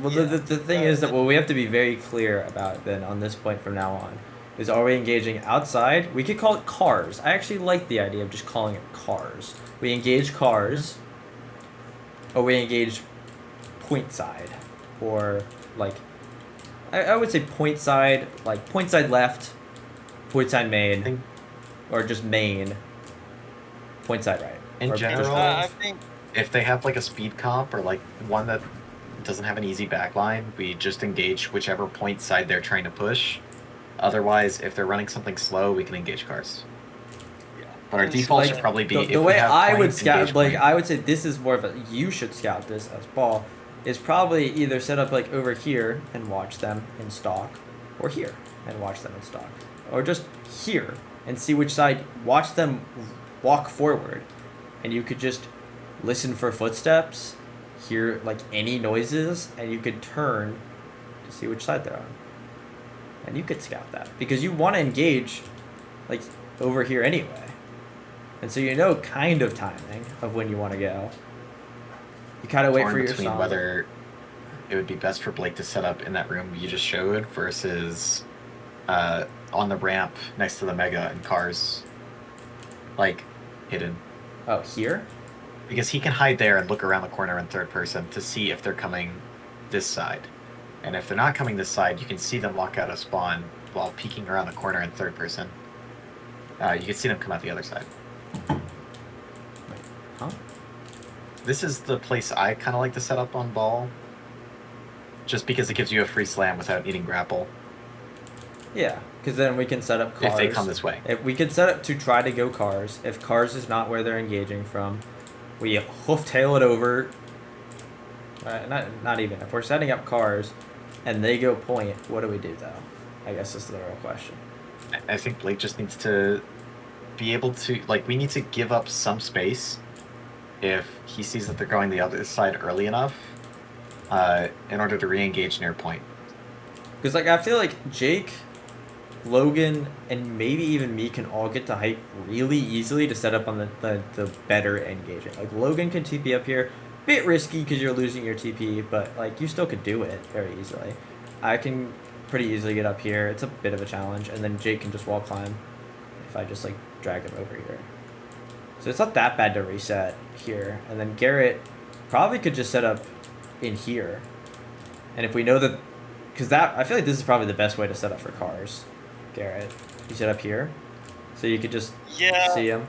Well, the thing is that what we have to be very clear about then on this point from now on is, are we engaging outside? We could call it cars. I actually like the idea of just calling it cars. We engage cars, or we engage point side, or like I would say point side, like point side left, point side main, or just main, point side right. In general, I think if they have like a speed comp or like one that doesn't have an easy backline, we just engage whichever point side they're trying to push. Otherwise, if they're running something slow, we can engage cars. Yeah. But our default should probably be the way I would scout, like I would say, this is more of a you should scout this as ball. Is probably either set up like over here and watch them in stock, or here and watch them in stock, or just here and see which side. Watch them walk forward, and you could just listen for footsteps, hear like any noises, and you could turn to see which side they're on. And you could scout that because you want to engage like over here anyway. And so you know kind of timing of when you want to go. You kind of wait for your song. Whether it would be best for Blake to set up in that room you just showed versus on the ramp next to the mega and cars, like hidden. Oh, here? Because he can hide there and look around the corner in third person to see if they're coming this side. And if they're not coming this side, you can see them walk out of spawn while peeking around the corner in third person. You can see them come out the other side. Wait, huh? This is the place I kind of like to set up on ball. Just because it gives you a free slam without needing grapple. Yeah, because then we can set up cars. If they come this way. If we could set up to try to go cars. If cars is not where they're engaging from, we hoof tail it over. Not even. If we're setting up cars and they go point, what do we do though? I guess this is the real question. I think Blake just needs to be able to, like, we need to give up some space if he sees that they're going the other side early enough in order to re-engage near point. Because, like, I feel like Jake, Logan, and maybe even me can all get to height really easily to set up on the better engaging. Like, Logan can TP up here. Bit risky because you're losing your TP, but, like, you still could do it very easily. I can pretty easily get up here. It's a bit of a challenge. And then Jake can just wall climb if I just, like, drag him over here. So it's not that bad to reset here. And then Garrett probably could just set up in here. And if we know that... Because that... I feel like this is probably the best way to set up for cars. Garrett. You set up here. So you could just see him.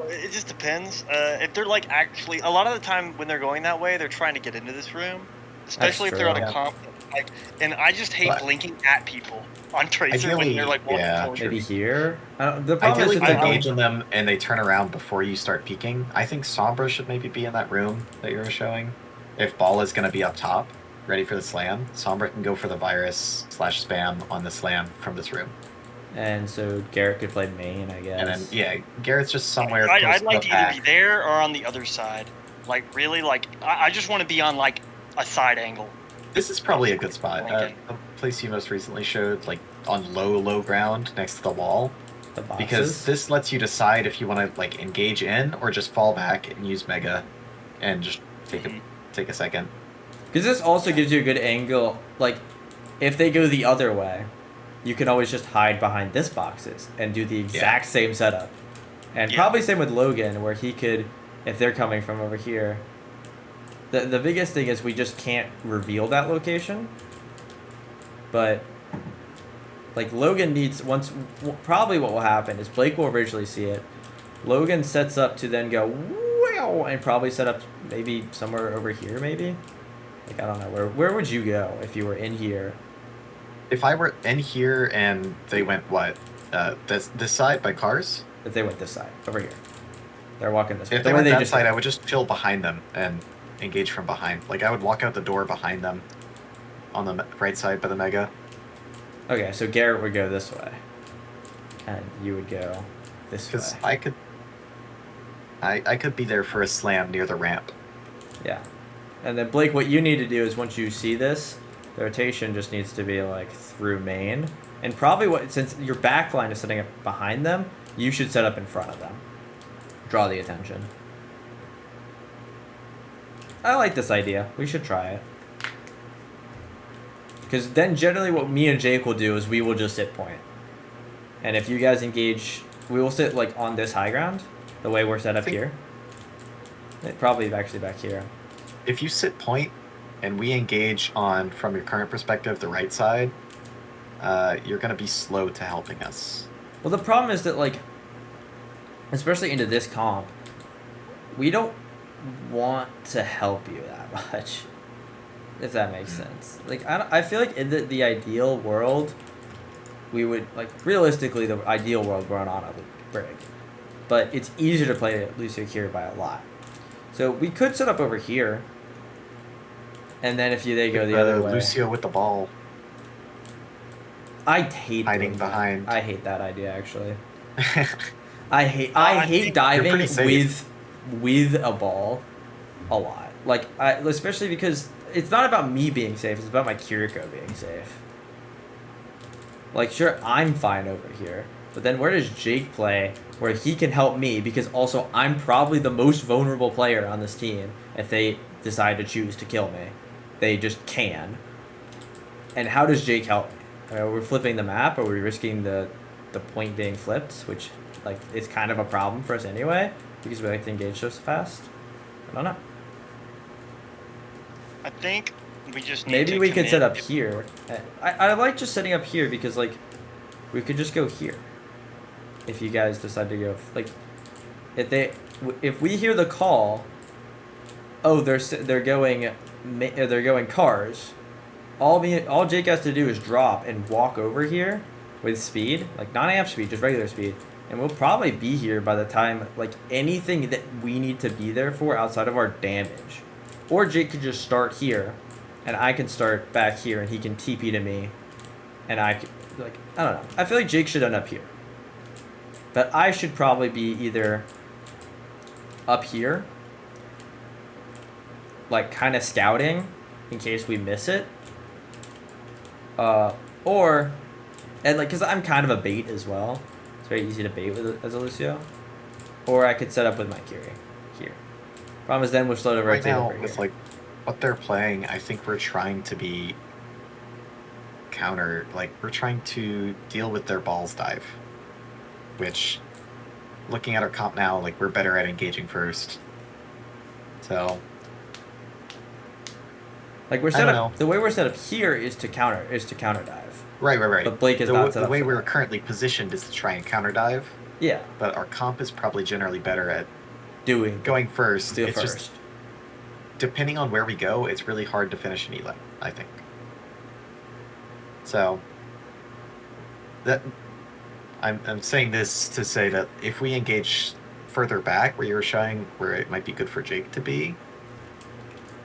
It just depends. If they're like actually... A lot of the time when they're going that way, they're trying to get into this room. Especially if they're on a comp. Like, and I just hate blinking at people on Tracer when they're like walking towards maybe you. here. I feel like if you engage on them and they turn around before you start peeking, I think Sombra should maybe be in that room that you were showing. If Ball is going to be up top, ready for the slam, Sombra can go for the virus/spam on the slam from this room. And so Garrett could play main, I guess. And then, yeah, Garrett's just somewhere. I'd like to either be there or on the other side. Like, really, like, I just want to be on, like, a side angle. This is probably a good spot. The place you most recently showed, like, on low ground next to the wall. The boxes. Because this lets you decide if you want to, like, engage in or just fall back and use Mega and just take a second. Because this also gives you a good angle. Like, if they go the other way, you can always just hide behind this boxes and do the exact same setup. And probably same with Logan, where he could, if they're coming from over here. The biggest thing is we just can't reveal that location. But, like, Logan needs, probably what will happen is Blake will originally see it. Logan sets up to then go, Ow! And probably set up maybe somewhere over here, maybe? Like, I don't know. Where would you go if you were in here? If I were in here and they went what? This side by cars? If they went this side, over here. They're walking this way. If they The way went that just side, did. I would just chill behind them and engage from behind. Like, I would walk out the door behind them on the right side by the Mega. Okay, so Garrett would go this way. And you would go this way. Because I could be there for a slam near the ramp. Yeah. And then, Blake, what you need to do is once you see this, the rotation just needs to be, like, through main. And probably, since your back line is setting up behind them, you should set up in front of them. Draw the attention. I like this idea. We should try it. Because then generally what me and Jake will do is we will just sit point. And if you guys engage, we will sit, like, on this high ground, the way we're set up here. Probably actually back here. If you sit point and we engage on, from your current perspective, the right side, you're going to be slow to helping us. Well, the problem is that, like, especially into this comp, we don't want to help you that much, if that makes sense. Like, I feel like in the ideal world, we would, like, realistically, the ideal world, we're on a brig. But it's easier to play Lucio here by a lot. So we could set up over here. And then if they go the other way. Lucio with the ball. I hate hiding behind. I hate that idea, actually. I hate diving with a ball a lot. Like, especially because it's not about me being safe, it's about my Kiriko being safe. Like, sure, I'm fine over here, but then where does Jake play where he can help me? Because also, I'm probably the most vulnerable player on this team if they decide to choose to kill me. They just can. And how does Jake help me? Are we flipping the map? Are we risking the point being flipped? Which, like, is kind of a problem for us anyway, because we like to engage so fast. I don't know. I think we just need Maybe to we could set commit- up here. I like just setting up here because, like, we could just go here. If you guys decide to go, like, if we hear the call, oh, they're going cars. All Jake has to do is drop and walk over here with speed, like not amp speed, just regular speed, and we'll probably be here by the time, like, anything that we need to be there for outside of our damage. Or Jake could just start here, and I can start back here, and he can TP to me, and I could, like, I don't know. I feel like Jake should end up here. But I should probably be either up here, like, kind of scouting in case we miss it, or, and, like, because I'm kind of a bait as well. It's very easy to bait as a Lucio. Or I could set up with my Kiri here. Problem is then we're slow to Right rotate now, over with here. like what they're playing, I think we're trying to be counter. Like, we're trying to deal with their balls dive, which, looking at our comp now, like, we're better at engaging first. So, Like, we're I set don't up. know. The way we're set up here is to counter dive. right. But Blake is the, not set the up way for we're that. currently positioned is to try and counter dive, Yeah, but our comp is probably generally better at doing going first. steal It's first. just, depending on where we go, it's really hard to finish an elim, I think. So, that I'm saying this to say that if we engage further back, where you're showing where it might be good for Jake to be.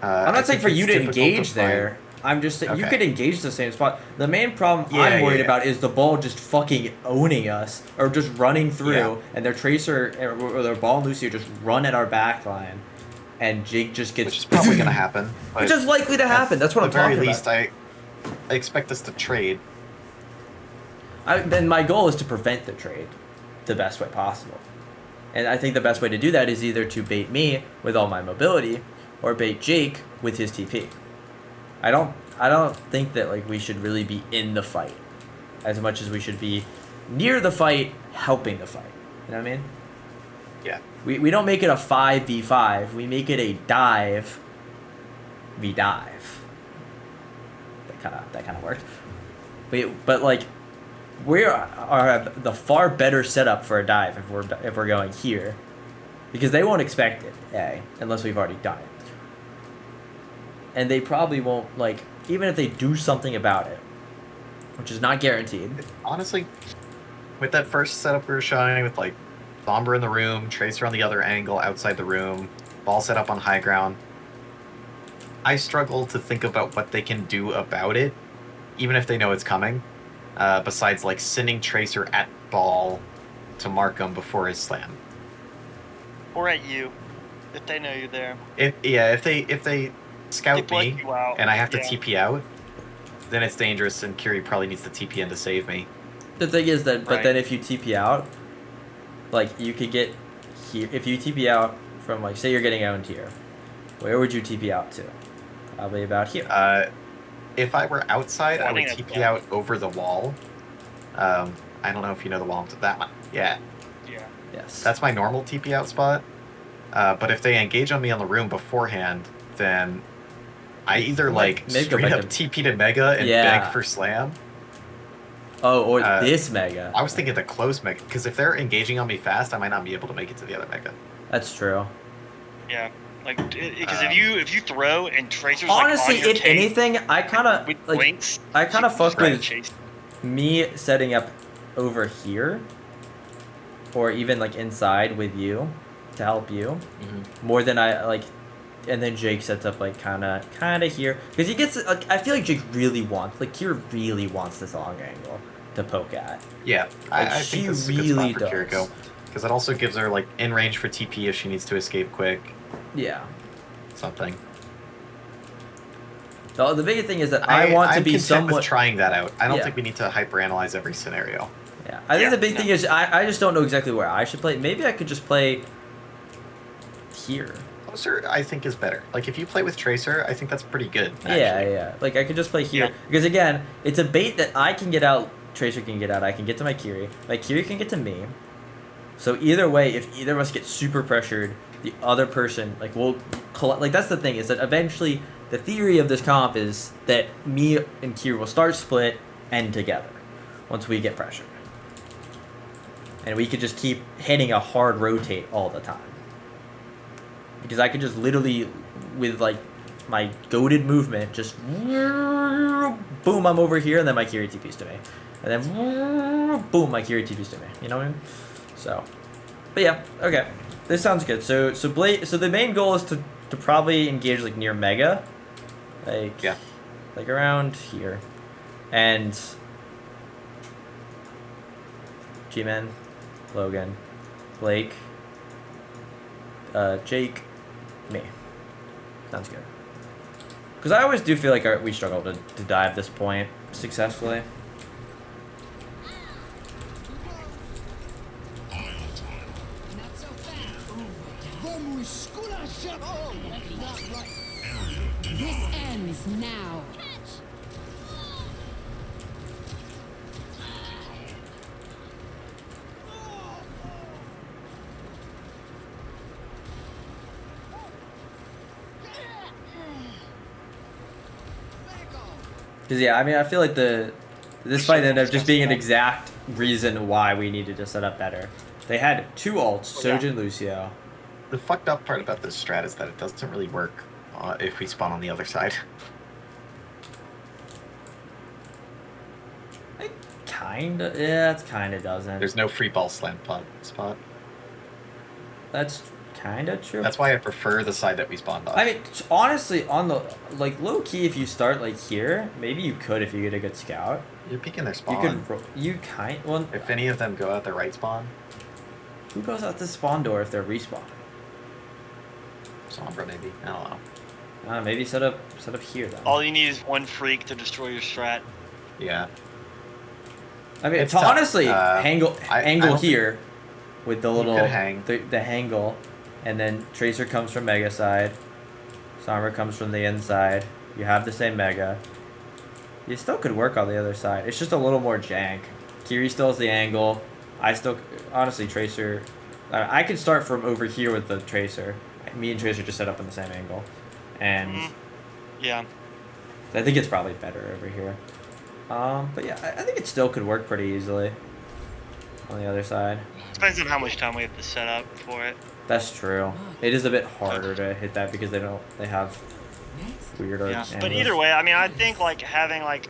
I'm not saying for you to engage there. I'm just saying you Okay. could engage the same spot. The main problem Yeah, I'm worried yeah. about is the ball just fucking owning us or just running through, Yeah. and their Tracer or their ball and Lucio just run at our back line, and Jake just gets. Which is probably going to happen. Which is likely to happen. That's what I'm talking At the very least, about. I expect us to trade. Then my goal is to prevent the trade the best way possible. And I think the best way to do that is either to bait me with all my mobility or bait Jake with his TP. I don't think that, like, we should really be in the fight as much as we should be near the fight, helping the fight. You know what I mean? Yeah. We don't make it a 5v5. We make it a dive v dive. That kind of worked. But like, we are the far better setup for a dive if we're going here because they won't expect it, unless we've already done it. And they probably won't, like, even if they do something about it, which is not guaranteed. Honestly, with that first setup we were showing, with like Sombra in the room, Tracer on the other angle outside the room, ball set up on high ground, I struggle to think about what they can do about it, even if they know it's coming, besides like sending Tracer at ball to mark him before his slam. Or at you, if they know you're there. If they scout They me you out. and I have to Yeah. TP out, then it's dangerous, and Curie probably needs to TP in to save me. The thing is that, but Right. then if you TP out, like, you could get here. If you TP out from, like, say you're getting out here, where would you TP out to? Probably about here. If I were outside, Well, I I would think that's TP out over the wall. I don't know if you know the wall. That one. Yeah, Yeah. Yes. that's my normal TP out spot. But if they engage on me on the room beforehand, then I either like Maybe go straight back up to- TP to Mega and Yeah. beg for slam. Oh, or uh, this Mega. I was thinking the close Mega, because if they're engaging on me fast, I might not be able to make it to the other Mega. That's true. Yeah. Like, because if you throw and Tracer's Honestly, like on your if tape anything, I kind of with like. blinks, I kind of you fuck just try to with chase. me setting up over here, or even like inside with you to help you more than I like. And then Jake sets up like kind of here because he gets like, I feel like Jake really wants, like, Kira really wants this long angle to poke at. Yeah, Like, I she think this is a good really spot for does. Kiriko. Because it also gives her like in range for TP if she needs to escape quick. Yeah. Something. The biggest thing is that I want to I'm be content somewhat. with trying that out. I don't Yeah. think we need to hyperanalyze every scenario. Yeah, I think Yeah, the big no. thing is I just don't know exactly where I should play. Maybe I could just play here. Closer, I think, is better. Like if you play with Tracer, I think that's pretty good. Actually. Yeah. Like I could just play here Yeah. because again, it's a bait that I can get out. Tracer can get out. I can get to my Kiri. My Kiri can get to me. So either way, if either of us get super pressured, the other person like will like that's the thing is that eventually the theory of this comp is that me and Kiri will start split and together once we get pressured, and we could just keep hitting a hard rotate all the time. Because I could just literally, with like my goated movement, just boom, I'm over here, and then my Kiri TPs to me, and then boom, my Kiri TPs to me. You know what I mean? So, but yeah, okay, this sounds good. So the main goal is to probably engage like near Mega, like Yeah. like around here, and G-Man, Logan, Blake, Jake, me. Sounds good. Because I always do feel like we struggle to dive this point successfully. Not so fast. Vamos, esculacha! Oh, that's not right. This ends now. Because yeah, I mean, I feel like this fight ended up just being an exact reason why we needed to set up better. They had two ults, Yeah. Sojin, Lucio. The fucked up part about this strat is that it doesn't really work if we spawn on the other side. It kinda, yeah, it kinda doesn't. There's no free ball slam spot. That's kinda true. That's why I prefer the side that we spawned on. I mean, honestly, on the like low key, if you start like here, maybe you could if you get a good scout. You're peeking their You spawn. could well. If any of them go out the right spawn, Who goes out the spawn door if they're respawning? Sombra maybe. I don't know. Maybe set up here then. All you need is one freak to destroy your strat. Yeah. I mean, It's to tough. honestly angle I don't here with the little could hang. the angle, and then Tracer comes from Mega side, Sombra comes from the inside. You have the same Mega. You still could work on the other side. It's just a little more jank. Kiri still has the angle. I still honestly Tracer. I could start from over here with the Tracer. Me and Tracer just set up on the same angle, and Mhm. Yeah. I think it's probably better over here. But yeah, I think it still could work pretty easily on the other side. Depends on how much time we have to set up for it. That's true. It is a bit harder to hit that because they have Next, weirder Yeah, angles. but either way, I mean, I think like having like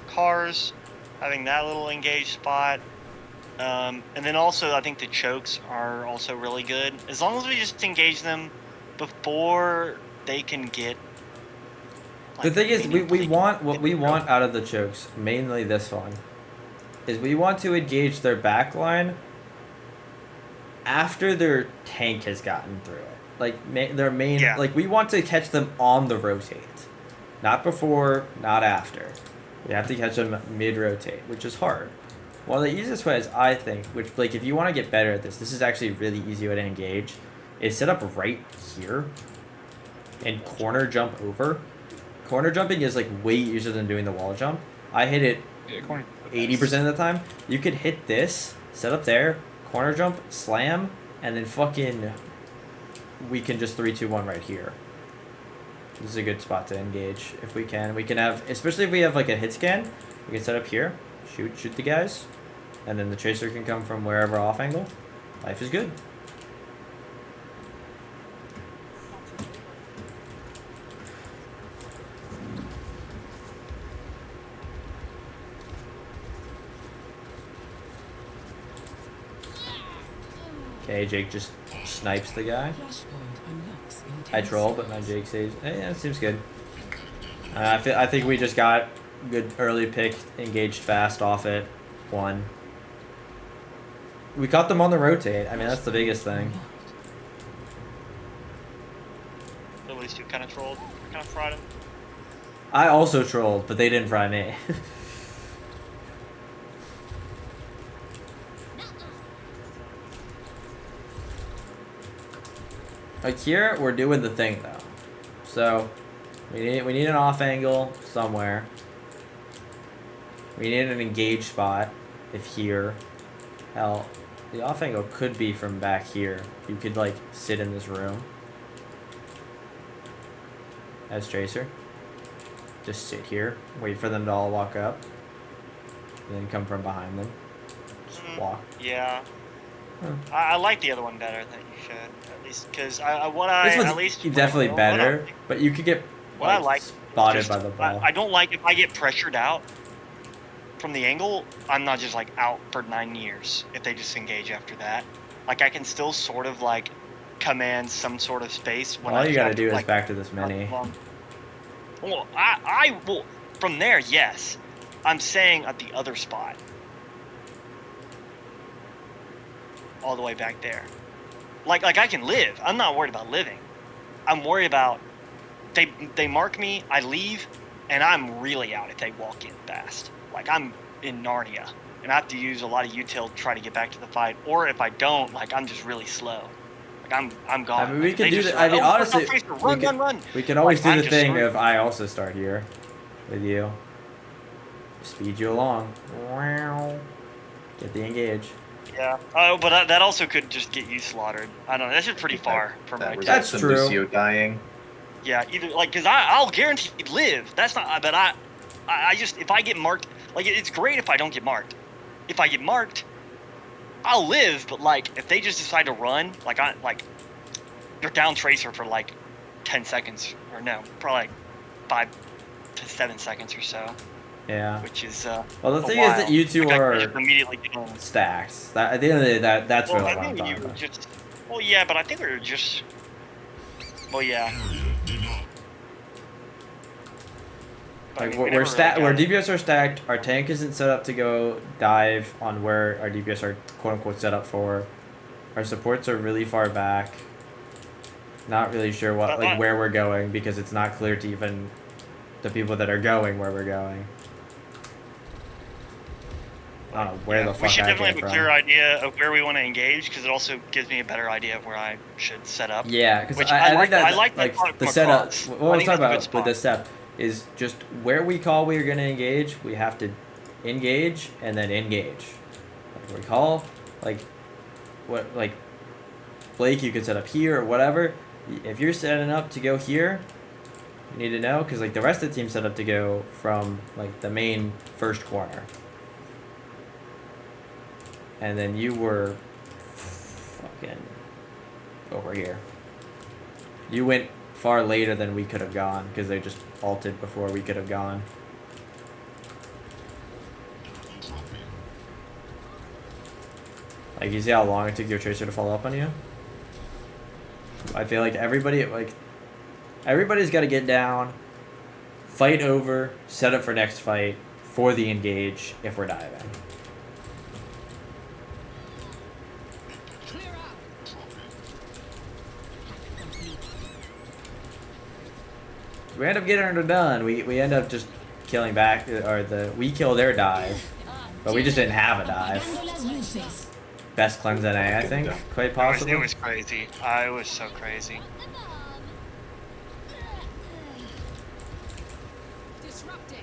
cars, having that little engaged spot, and then also I think the chokes are also really good. As long as we just engage them before they can get. The thing is, we meaningfully want what get we the want choke. out of the chokes, mainly this one, is we want to engage their back line after their tank has gotten through it. Like their main, Yeah. like we want to catch them on the rotate, not before, not after. We have to catch them mid rotate, which is hard. One of the easiest ways I think, which like if you want to get better at this is actually a really easy way to engage, is set up right here and corner jump over. Corner jumping is like way easier than doing the wall jump. I hit it Yeah, corner. 80% of the time. You could hit this, set up there, corner jump, slam, and then fucking we can just 3-2-1 right here. This is a good spot to engage if we can. We can have, especially if we have like a hit scan, we can set up here, shoot the guys, and then the tracer can come from wherever off angle. Life is good. Okay, Jake just snipes the guy. flashpoint unlocks in 10 I troll, but my Jake says, hey, yeah, it seems good. I think we just got good early pick, engaged fast off it, won. We caught them on the rotate. I mean, that's the biggest thing. At least you kind of trolled, kind of fried him. I also trolled, but they didn't fry me. Like here, we're doing the thing though. So we need an off angle somewhere. We need an engaged spot. If here, hell, the off angle could be from back here. You could like sit in this room as Tracer. Just sit here, wait for them to all walk up, and then come from behind them. Just walk. Yeah. Hmm. I like the other one better than you should, at least because This one's at least definitely what better, but you could get What I like spotted just- by the ball. I don't like if I get pressured out from the angle. I'm not just like out for 9 years if they just engage after that. Like I can still sort of like command some sort of space when All I you gotta have do to, is back to this mini. Well, I will from there. Yes, I'm saying at the other spot, all the way back there. Like I can live. I'm not worried about living. I'm worried about they mark me, I leave, and I'm really out if they walk in fast. Like I'm in Narnia, and I have to use a lot of util to try to get back to the fight. Or if I don't, like I'm just really slow. Like I'm gone. I mean, we Like, could they do just that. run, I mean, "Oh, honestly, Tracer, run. we can always Like, do I'm the just thing screwed. of I also start here with you. Speed you along. Wow. Get the engage. Yeah. But that also could just get you slaughtered. I don't know. That's just pretty far from That right results there. That's in true. Lucio dying. Yeah, either like because I'll guarantee live. That's not. But I just if I get marked, like it's great if I don't get marked. If I get marked, I'll live. But like if they just decide to run, they're down Tracer for like 10 seconds or no, probably like 5 to 7 seconds or so, Yeah. which is Well, the a thing is that while. you two Like, I are could just immediately get home. stacks. That, at the end of the day, that's Well, really I what I'm think you talking were about. just. Well, yeah, but I think we were just. Well, yeah. But, I Like mean, we we're never really where got it. DPS are stacked. Our tank isn't set up to go dive on where our DPS are quote unquote set up for. Our supports are really far back. Not really sure what like where we're going because it's not clear to even the people that are going where we're going. I don't know where the fuck We should I definitely came have a from. clear idea of where we want to engage because it also gives me a better idea of where I should set up. Yeah, because Which I I think that I like that like part the from setup. across. What I I was think talking that's a good about with this spot. step is just where we call we're gonna engage. We have to engage and then engage. Like we call like what like Blake, you could set up here or whatever. If you're setting up to go here, you need to know because like the rest of the team set up to go from like the main first corner. And then you were fucking over here. You went far later than we could have gone because they just ulted before we could have gone. Like, you see how long it took your Tracer to follow up on you? I feel like everybody's got to get down, fight over, set up for next fight for the engage if we're diving. Clear out. We end up getting her done. We end up just killing back, or we kill their dive, but we just didn't have a dive. Apagando las luces. Best cleanse NA, I think, quite It possibly. was crazy. I was so crazy. Disrupting.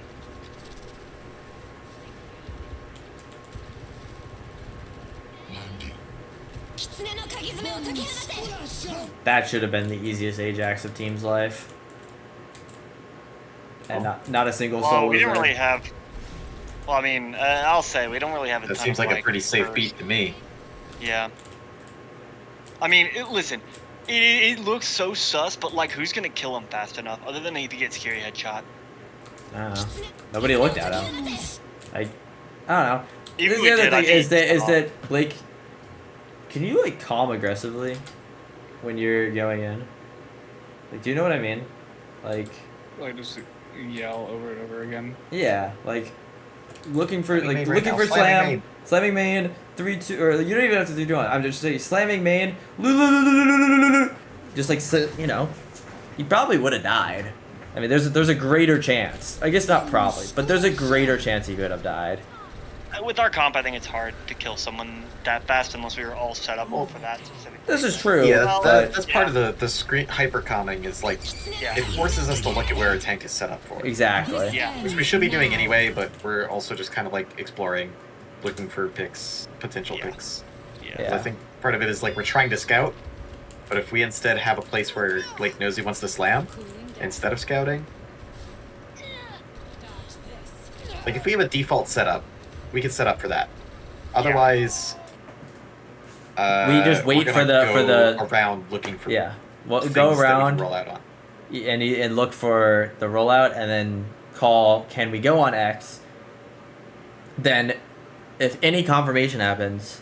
That should have been the easiest Ajax of Team's life. And not a single soul Well, was we didn't there. really have. Well, I mean, I'll say we don't really have a That ton seems of, like a pretty safe first- beat to me. Yeah. I mean, listen, it looks so sus, but like, who's gonna kill him fast enough other than if he gets Scary headshot? I don't know. Nobody looked at him. I don't know. Even This if we is the did, other I thing is think- that Blake, can you like calm aggressively when you're going in? Like, do you know what I mean? Like, Like just yell over and over again. yeah, like looking for Slamming main right looking now, for slamming slam, main. slamming main 3-2, or you don't even have to do 2-1. I'm just saying slamming main, just like you know, he probably would have died. I mean, there's a greater chance. I guess not probably, but there's a greater chance he could have died. With our comp, I think it's hard to kill someone that fast unless we were all set up for that specific. This is true. Yeah, Well, that's yeah. part of the screen hyper calming is like Yeah. it forces us to look at where a tank is set up for. Exactly. Yeah. Which we should be doing anyway, but we're also just kind of like exploring, looking for picks, potential Yeah. picks. Yeah. I think part of it is like we're trying to scout, but if we instead have a place where Blake knows he wants to slam instead of scouting, like if we have a default setup, we can set up for that. Otherwise, We just wait we're for gonna the- for go the- around looking for Yeah. Well, things go that we can around roll out on. and look for the rollout, and then call. Can we go on X? Then, if any confirmation happens,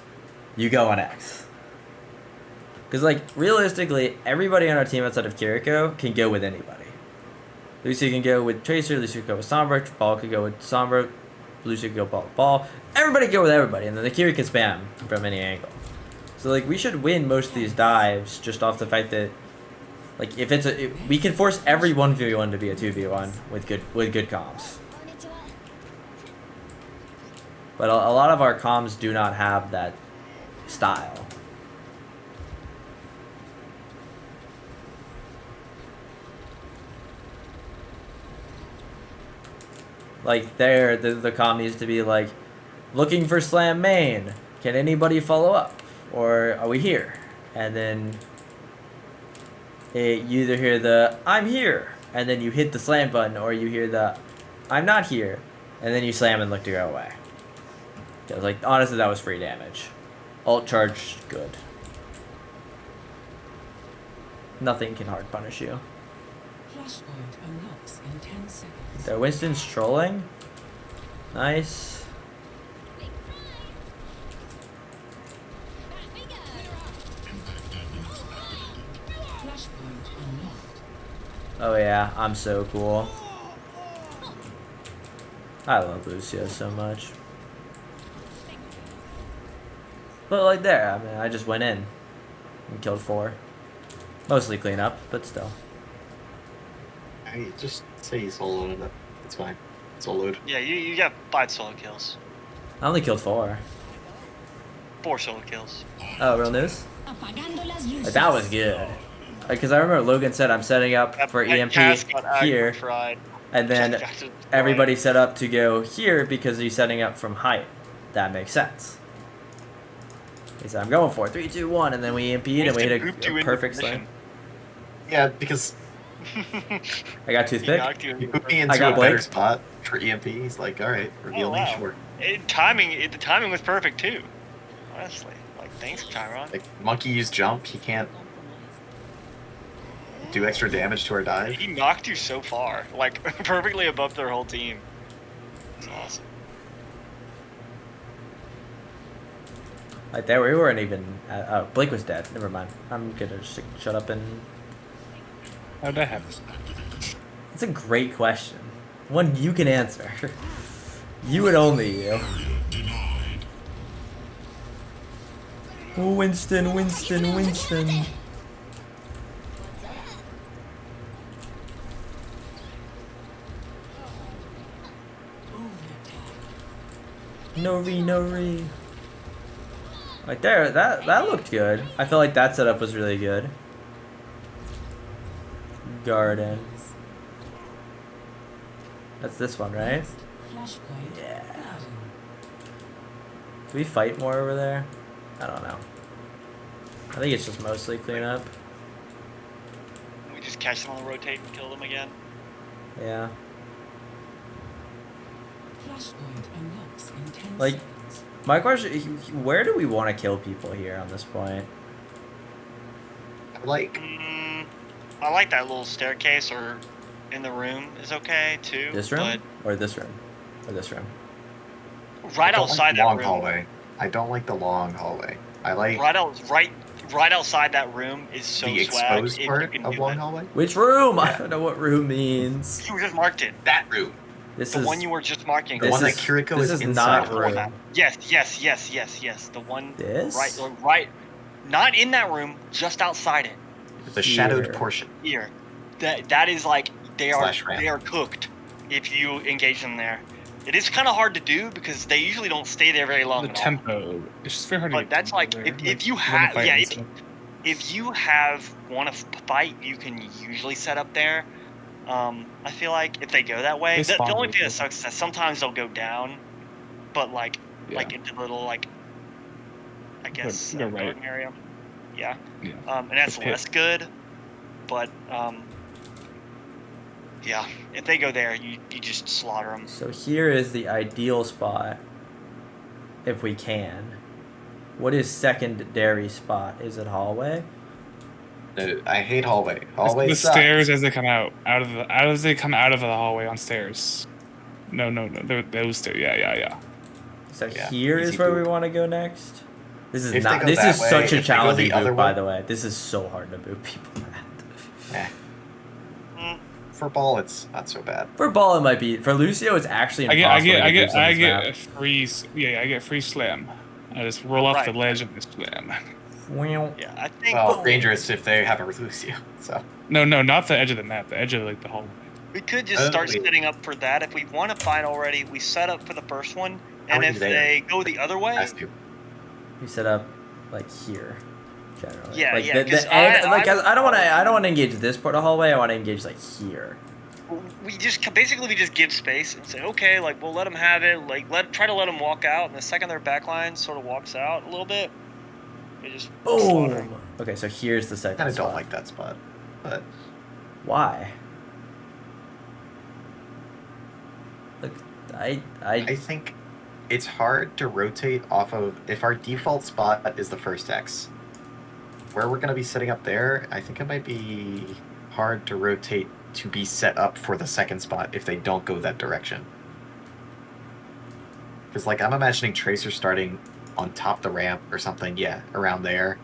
you go on X. Because like realistically, everybody on our team outside of Kiriko can go with anybody. Lucy can go with Tracer. Lucy can go with Sombra. Ball could go with Sombra. Lucy could go ball with Ball. Everybody can go with everybody, and then the Kiri can spam from any angle. So like we should win most of these dives just off the fact that like if we can force every 1v1 to be a 2v1 with good comms. But a lot of our comms do not have that style. Like the comm needs to be like, looking for slam main. Can anybody follow up? Or are we here? And then you either hear the I'm here, and then you hit the slam button, or you hear the I'm not here, and then you slam and look to go away. Because like honestly, that was free damage. Alt charge, good. Nothing can hard punish you. Flashpoint unlocks in 10 seconds. So Winston's trolling. Nice. Flashpoint unlocked. Oh yeah, I'm so cool. I love Lucio so much. But like there, I mean, I just went in and killed 4. Mostly cleanup, but still. I just say you soloed it. It's fine. Soloed. Yeah, you got 5 solo kills, I only killed 4. 4 solo kills. Oh, real news? Apagando las luces. That was good. Because I remember Logan said I'm setting up for That EMP Cass got here, fried. and then Just got fried. everybody set up to go here because he's setting up from height. That makes sense. He said I'm going for it. 3, 2, 1, and then we EMP'd and we hit Pooped you a into perfect position. slam. Yeah, because I got He toothpick. knocked you he into put me I into got a better Blake. spot for EMP. He's like, all right, reveal me, wow. sure. The timing was perfect too. Honestly, like thanks, Chiron. Like monkey use jump, he can't do extra damage to our dive. He knocked you so far, like perfectly above their whole team. It's awesome. Like there, we weren't even. Oh, Blake was dead. Never mind. I'm gonna just shut up and. How'd that happen? It's a great question. One you can answer. You and only you. Winston, Winston, Winston. No re. Right there, that looked good. I feel like that setup was really good. Garden. That's this one, right? Flashpoint. Yeah. Garden. Do we fight more over there? I don't know. I think it's just mostly cleanup. We just catch them on the rotate and kill them again. Yeah. Flashpoint unlocks in 10 Like- seconds. My question: where do we want to kill people here on this point? Like, I like that little staircase or in the room is okay too. This room or this room or this room? But right I don't outside like the that long room. hallway. I don't like the long hallway. I like Right outside that room is so the swag. exposed if you part can of do long it. hallway. Which room? I Yeah. don't know what room means. You just marked it. That room. This The is one you were just marking. The this one that is- Kiriko this is not inside. room. Yes. The one This right, not in that room, just outside it. The shadowed Here. portion. Here, that is like they Slash ramp. are cooked if you engage them there. It is kind of hard to do because they usually don't stay there very long. The at all. tempo. It's just very hard to But get that's tempo like there. if you wanna have fight yeah and if stuff. if you have want to fight, you can usually set up there. I feel like if they go that way, They the spawn only really thing that quick. sucks is that sometimes they'll go down, but like Yeah. into the little I guess Go right. garden area. Yeah. Yeah. And that's The pit. less good, but yeah, if they go there, you just slaughter them. So here is the ideal spot, if we can. What is secondary spot? Is it hallway? No, I hate hallway. The Hallway sucks. stairs as they come out as they come out of the hallway on stairs. No. Those stairs. Yeah. So Yeah, here is easy where boot. we want to go next. This is If they not. go This that is way, such a if they go challenging the other boot, by way- the way. This is so hard to boot people at. Eh. Mm. For ball, it's not so bad. For ball, it might be. For Lucio, it's actually I impossible get to get boots on I this get map. a free I get free slam. I just roll off the Right. ledge and just slam. Well, Yeah, I think Well, dangerous if they have a Lucio. So No, not the edge of the map. The edge of like the hallway. we could just Oh, start wait. setting up for that. If we want to fight already, we set up for the first one, How and are if you there? they go the other way, has to. we set up like here, generally. Yeah, like yeah, 'cause The end, I like would I don't want to. I don't probably- want to engage this part of hallway. I want to engage like here. we just give space and say, okay, like we'll let them have it. Like try to let them walk out, and the second their backline sort of walks out a little bit, we just slaughter 'em. Boom. Okay, so here's the I second kind of spot. don't like that spot, but Why? Look, I I think it's hard to rotate off of if our default spot is the first X. Where we're going to be setting up there, I think it might be hard to rotate to be set up for the second spot if they don't go that direction. Because, like, I'm imagining Tracer starting on top the ramp or something, yeah, around there.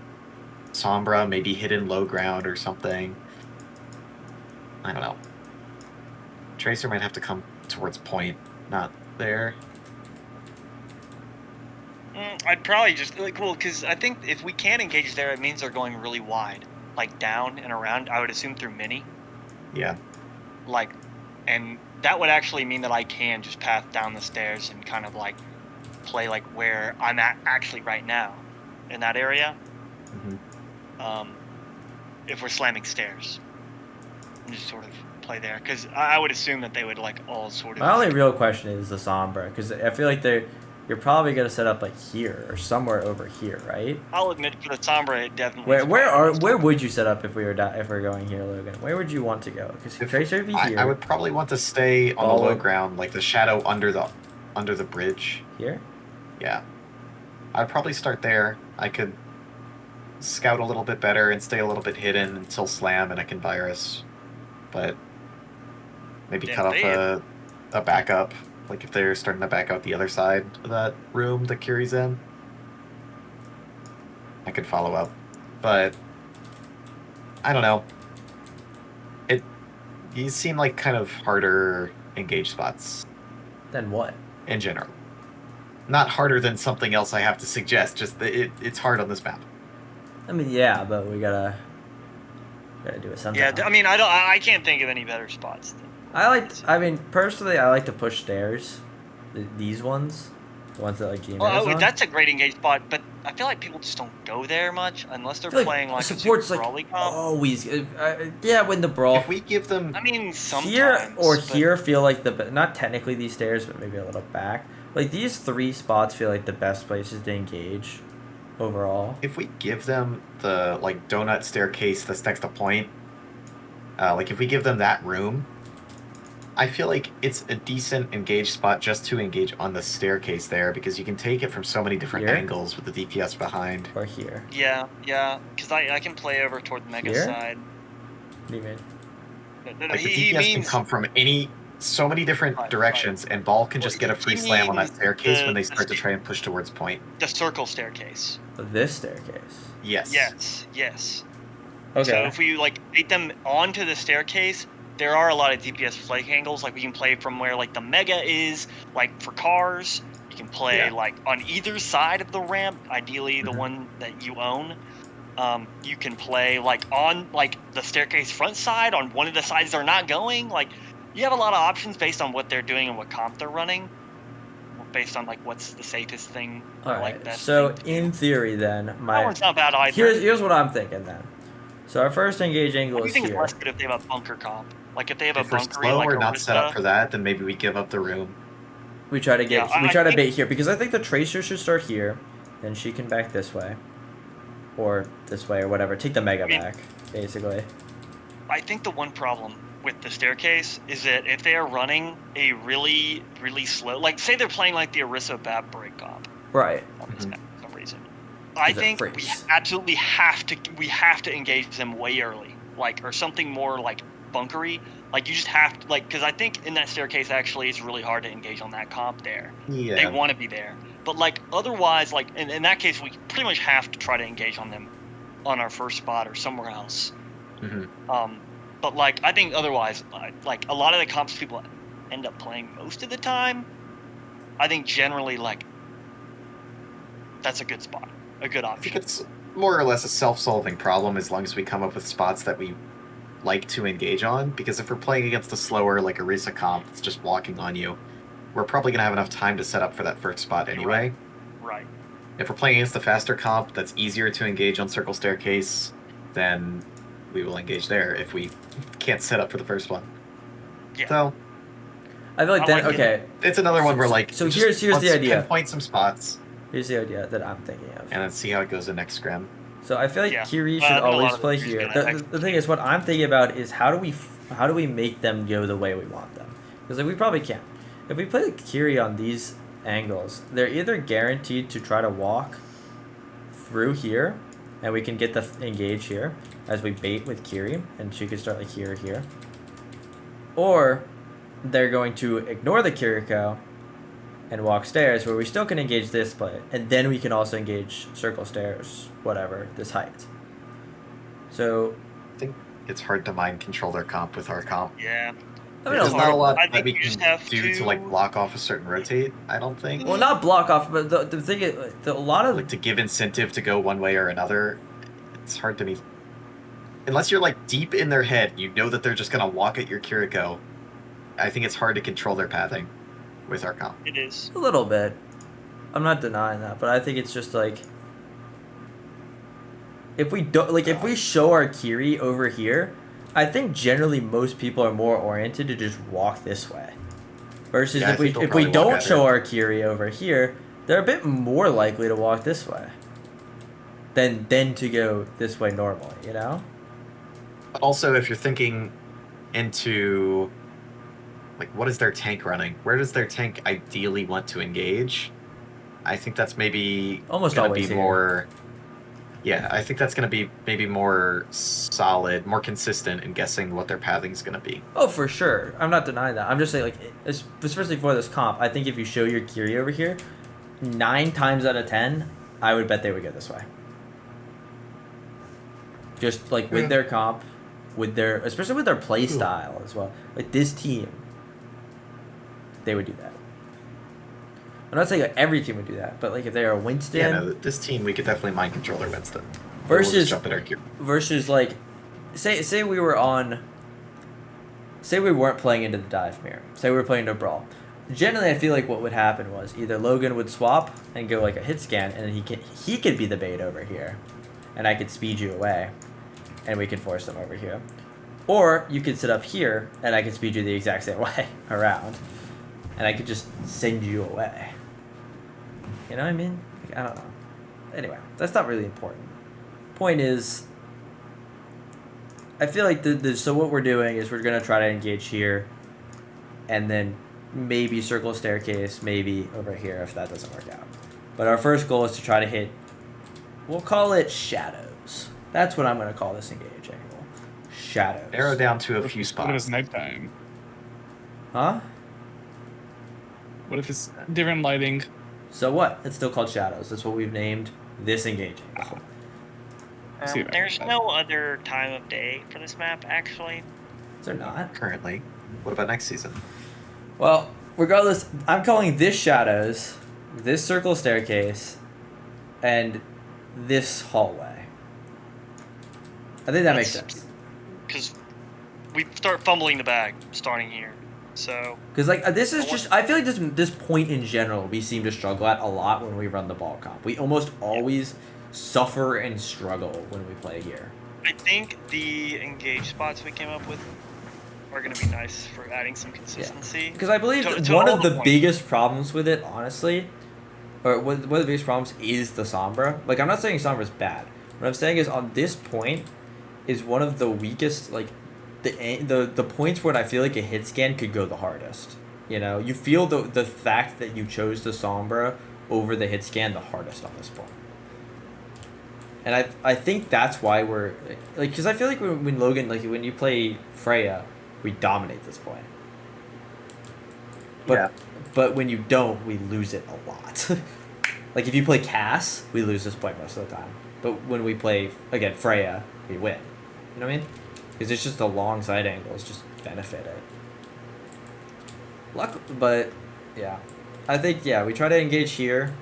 Sombra maybe hidden low ground or something. I don't know. Tracer might have to come towards point, not there. I'd probably just because I think if we can engage there, it means they're going really wide, like down and around. I would assume through mini, Yeah. like, and that would actually mean that I can just path down the stairs and kind of like play like where I'm at actually right now, in that area. hmm If we're slamming stairs, and just sort of play there, because I would assume that they would like all sort of. my only real question is the Sombra, because I feel like you're probably gonna set up like here or somewhere over here, right? I'll admit for the Sombra, it definitely. Where would you set up if we were if we're going here, Logan? Where would you want to go? Because If- Tracer would be here. I would probably want to stay on the Follow. low ground, like the shadow under the bridge. Here. Yeah. I'd probably start there. I could scout a little bit better and stay a little bit hidden until slam and I can virus. But maybe Yeah, cut off they- a backup. Like if they're starting to back out the other side of that room that Curie's in. I could follow up. But I don't know. These seem like kind of harder engage spots Then what? in general. Not harder than something else I have to suggest, just that it's hard on this map. I mean, yeah, but we gotta do it sometime. Yeah, I mean, I can't think of any better spots. I mean, personally, I like to push stairs. These ones. The ones that like G-Man is on. That's a great engage spot, but I feel like people just don't go there much unless they're I feel playing like a support's super like brawly comp. always. Yeah, when the brawl. If we give them I mean, sometimes. Here or but- here feel like not technically these stairs, but maybe a little back. Like these 3 spots feel like the best places to engage overall. if we give them the like donut staircase that's next to point, like if we give them that room, I feel like it's a decent engage spot just to engage on the staircase there because you can take it from so many different Here? angles with the DPS behind. Or here. Yeah, because I can play over toward the mega Here? side. What do you mean? No, Like the he DPS means can come from so many different Right, directions, and Ball can just Well, get a free slam on that means staircase when they the start to try and push towards point. the circle staircase. This staircase. Yes. Yes. Okay. So if we like take them onto the staircase, there are a lot of DPS flank angles. Like we can play from where like the mega is, like for cars. You can play Yeah. like on either side of the ramp, ideally the Mhm. one that you own. You can play like on like the staircase front side on one of the sides they're not going. Like you have a lot of options based on what they're doing and what comp they're running. Based on like what's the safest thing. All or, like, right. best So thing to do. in theory, then That my one's not bad either. here's what I'm thinking then. So our first engage I angle do is think it's here. less good if they have a bunker comp. Like if they have If a we're bunker slow like or not set up Arista, for that, then maybe we give up the room. We try to get Yeah, we I try to think- bait here because I think the tracer should start here, then she can back this way, or this way or whatever. Take the mega mean- back, basically. I think the one problem with the staircase is that if they are running a really, really slow, like say they're playing like the Arisa Bat break comp Right. on this Mhm. map for some reason, I Is it think we freeze? absolutely have to engage them way early, like or something more like bunkery. Like you just have to because I think in that staircase actually it's really hard to engage on that comp there. Yeah. They want to be there, but like otherwise, like in that case we pretty much have to try to engage on them on our first spot or somewhere else. Mhm. But like I think otherwise, like a lot of the comps people end up playing most of the time. I think generally like that's a good spot, a good I think option. it's more or less a self-solving problem as long as we come up with spots that we like to engage on. Because if we're playing against a slower, like Arisa comp that's just walking on you, we're probably going to have enough time to set up for that first spot anyway. Right. If we're playing against a faster comp that's easier to engage on circle staircase, then we will engage there if we can't set up for the first one. Yeah. So I feel like I then like it. okay. it's another one where like So just here's the let's idea. Pinpoint some spots Here's the idea that I'm thinking of. and then see how it goes in next scrim. So I feel like Yeah. Kiri Well, I should think a lot always of play the here. Kiri's gonna The thing is, what I'm thinking about is how do we make them go the way we want them? Because like we probably can't. If we play Kiri on these angles, they're either guaranteed to try to walk through here, and we can get the engage here as we bait with Kiri, and she could start like here or here. Or they're going to ignore the Kiriko and walk stairs where we still can engage this play, and then we can also engage circle stairs, whatever, this height. So, I think it's hard to mind control their comp with our comp. Yeah. I mean, There's a not a lot. lot I that think we you just can have do to like to- block off a certain rotate, I don't think. Well, not block off, but the thing is, a lot of Like to give incentive to go one way or another, it's hard to me. Unless you're like deep in their head, you know that they're just gonna walk at your Kiriko. I think it's hard to control their pathing with our comp. It is. a little bit. I'm not denying that, but I think it's just like if we don't if we show our Kiri over here, I think generally most people are more oriented to just walk this way. Versus Yeah, I if we think they'll if we probably walk don't at show her. our Kiri over here, they're a bit more likely to walk this way than to go this way normally, you know? Also, if you're thinking into like what is their tank running? Where does their tank ideally want to engage? I think that's maybe Almost gonna always be here. more Yeah, I think that's going to be maybe more solid, more consistent in guessing what their pathing is going to be. Oh, for sure. I'm not denying that. I'm just saying, like, especially for this comp, I think if you show your Kiri over here, 9 times out of 10, I would bet they would go this way. Just, like, with their comp, especially with their play style as well. Like, this team, they would do that. I'm not saying like every team would do that, but like if they are Winston, Yeah, no, this team we could definitely mind controller Winston. versus We'll just jump at our gear. versus like, say we were on, say we weren't playing into the dive mirror, say we were playing into brawl. Generally, I feel like what would happen was either Logan would swap and go like a hit scan, and then he could be the bait over here, and I could speed you away, and we could force them over here, or you could sit up here and I could speed you the exact same way around, and I could just send you away. You know what I mean? Like, I don't know. Anyway, that's not really important. Point is, I feel like so what we're doing is we're going to try to engage here, and then maybe circle staircase, maybe over here if that doesn't work out. But our first goal is to try to hit, we'll call it shadows. That's what I'm going to call this engage angle. Shadows. Narrow down to a few What if it's spots. nighttime? Huh? What if it's different lighting? So what? It's still called shadows. That's what we've named this engage angle. See that. There's no other time of day for this map, actually. Is there not? Currently. What about next season? Well, regardless, I'm calling this shadows, this circle staircase, and this hallway. I think that makes sense. Because we start fumbling the bag starting here. So Because like this is just, I feel like this point in general we seem to struggle at a lot when we run the ball comp. We almost always suffer and struggle when we play here. I think the engage spots we came up with are going to be nice for adding some consistency. Because I believe To- that to one all of the the points. biggest problems with it, honestly, or one of the biggest problems is the Sombra. Like, I'm not saying Sombra's bad. What I'm saying is on this point is one of the weakest, like, the points where I feel like a hit scan could go the hardest. You know, you feel the fact that you chose the Sombra over the hit scan the hardest on this point. And I think that's why we're, like, because I feel like when Logan, like, when you play Freya, we dominate this point. But Yeah. but when you don't, we lose it a lot. Like if you play Cass, we lose this point most of the time. But when we play again Freya, we win. You know what I mean? Because it's just the long side angles just benefit it. Luck, but yeah, I think we try to engage here.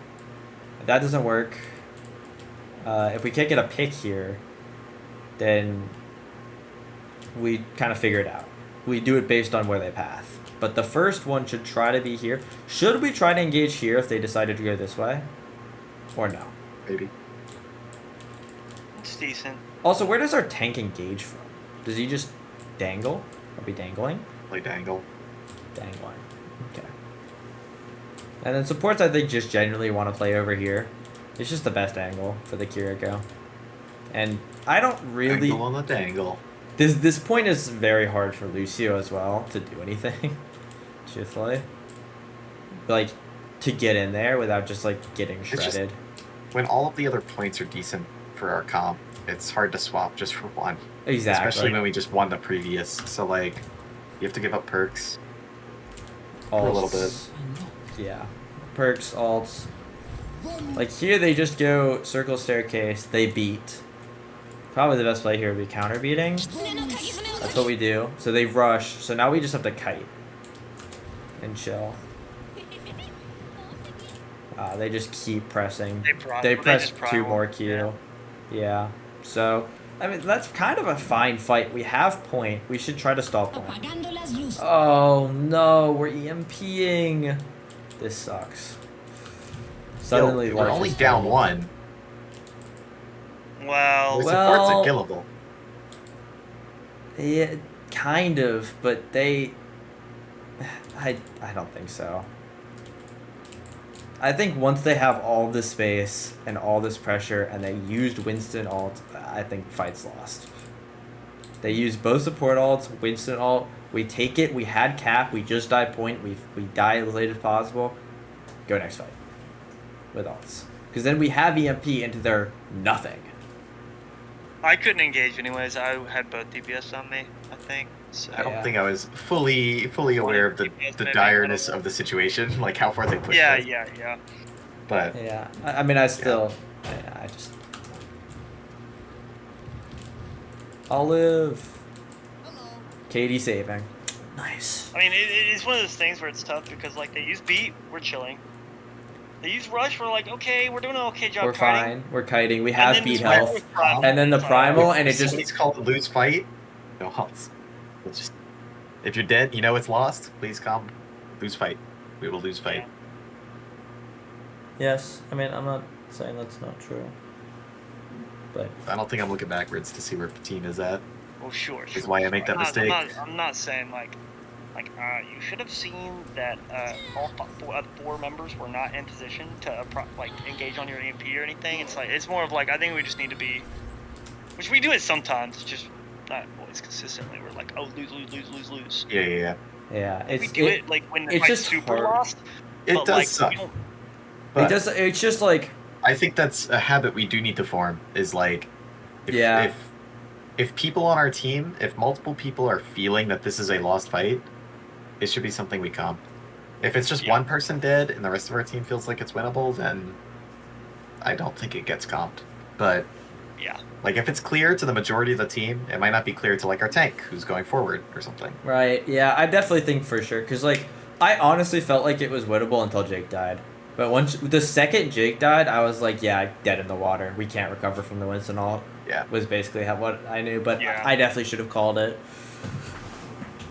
If that doesn't work, if we can't get a pick here, then we kind of figure it out. We do it based on where they path. But the first one should try to be here. Should we try to engage here if they decided to go this way? Or no? Maybe. It's decent. Also, where does our tank engage from? Does he just dangle? Are we dangling? Play dangle. Dangling. Okay. And then supports, I think, just generally want to play over here. It's just the best angle for the Kiriko. And I don't really... Dangle on the dangle. This point is very hard for Lucio as well to do anything, truthfully. Like, to get in there without just, like, getting just- shredded. When all of the other points are decent for our comp, it's hard to swap just for one. Exactly. Especially when we just won the previous. So, like, you have to give up perks. for a little bit. Yeah. Perks, alts. Like, here they just go circle staircase, they beat. Probably the best play here would be counter beating. That's what we do. So they rush. So now we just have to kite. And chill. They just keep pressing. They press just 2 primal. more Q. Yeah. So, I mean, that's kind of a fine fight. We have point. We should try to stall point. Apagando las luces. Oh no, we're EMPing. This sucks. Suddenly, Yo, we're life only is down terrible. one. Well, The Well- support's unkillable. Yeah, kind of, but they. I don't think so. I think once they have all this space and all this pressure, and they used Winston ult, I think fight's lost. They used both support ults, Winston ult. We take it. We had cap. We just die point. We die as late as possible. Go next fight with ults, because then we have EMP into their nothing. I couldn't engage anyways. I had both DPS on me, I think. So. I don't Yeah. think I was fully aware of the direness of the situation, like how far they pushed Yeah, us. yeah. But Yeah. I mean, I still. Yeah, I just. I'll live. Katie saving. Nice. I mean, it's one of those things where it's tough because like they use beat, we're chilling. They use rush, we're like, okay, we're doing an okay job. We're kiting. fine. We're kiting. We And have then beat this one health. with primal, And then the it's like, primal, and it if just. somebody's called to lose fight, no halts. We'll just if you're dead, you know it's lost. Please come, lose fight. We will lose fight. Yes. I mean, I'm not saying that's not true. But. I don't think I'm looking backwards to see where the team is at. Oh, sure. Is why I make that mistake. I'm not saying like you should have seen that all four members were not in position to engage on your EMP or anything. It's more of like I think we just need to be, which we do it sometimes, just not always consistently. We're like, oh, lose. Yeah. Yeah. We do it like when the it's fight's just super hard. lost. It but, does like, suck. we don't- But It does. It's just like. I think that's a habit we do need to form. Is like, Yeah. If people on our team, if multiple people are feeling that this is a lost fight, it should be something we comp. If it's just one person dead and the rest of our team feels like it's winnable, then I don't think it gets comped. But Yeah. like if it's clear to the majority of the team, it might not be clear to like our tank who's going forward or something. Right. Yeah. I definitely think for sure. Cause like I honestly felt like it was winnable until Jake died. But once the second Jake died, I was like, yeah, dead in the water. We can't recover from the Winston ult. Yeah. Was basically what I knew, but Yeah. I definitely should have called it.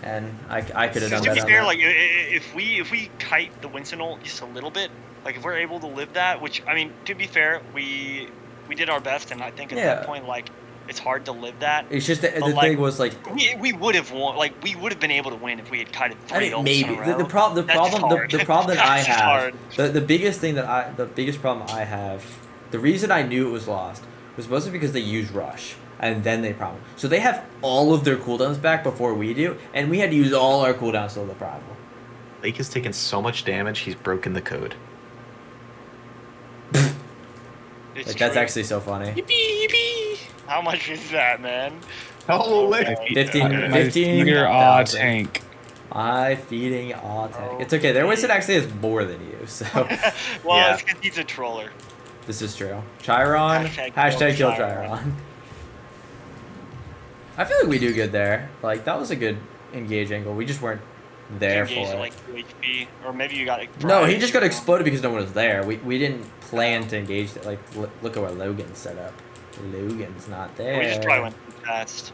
And I could have done To be better. fair, on like if we kite the Winston ult just a little bit, like if we're able to live that, which I mean, to be fair, we did our best, and I think at that point, like it's hard to live that. It's just the But, like, thing was like we would have won, like we would have been able to win if we had kited I three mean, ults maybe in a row. the problem That's hard. that I That's have hard. the biggest problem I have, the reason I knew it was lost was mostly because they used rush and then they primal. So they have all of their cooldowns back before we do, and we had to use all our cooldowns till the primal. Lake has taken so much damage, he's broken the code. It's Like that's true. actually so funny. How much is that, man? Holy! 15 Your aw tank. I feeding all tank. Oh, It's okay. Their Winston actually has more than you, so Well, Yeah. it's because he's a troller. this is true. Chiron, Hashtag kill kill Chiron. I feel like we do good there. Like that was a good engage angle. We just weren't there for Engaged it. at, like 2 HP, or maybe you got No, he just got exploded because no one was there. We didn't plan to engage it. Like look at where Logan's set up. Logan's not there. We just probably went too fast.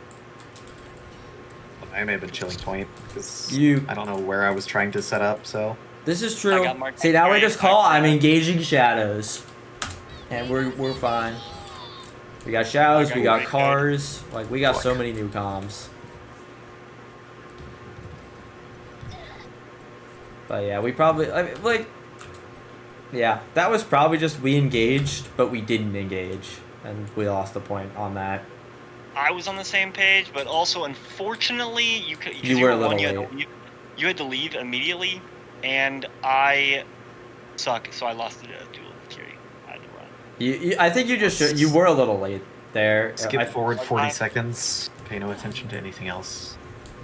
I may have been chilling point because You- I don't know where I was trying to set up. So This is I true. got marked See, now we right just back call. there. I'm engaging shadows, and we're fine. We got shadows. I We got got right cars. Like we got so Fuck. many new comms. But yeah, we probably yeah, that was probably just we engaged, but we didn't engage, and we lost the point on that. I was on the same page, but also unfortunately, You were a little you had late. to leave, you had to leave immediately, and I suck, so I lost the duel with Kiri. I had to run. I think you just you were a little late there. skip I- forward 40 I- seconds. Pay no attention to anything else.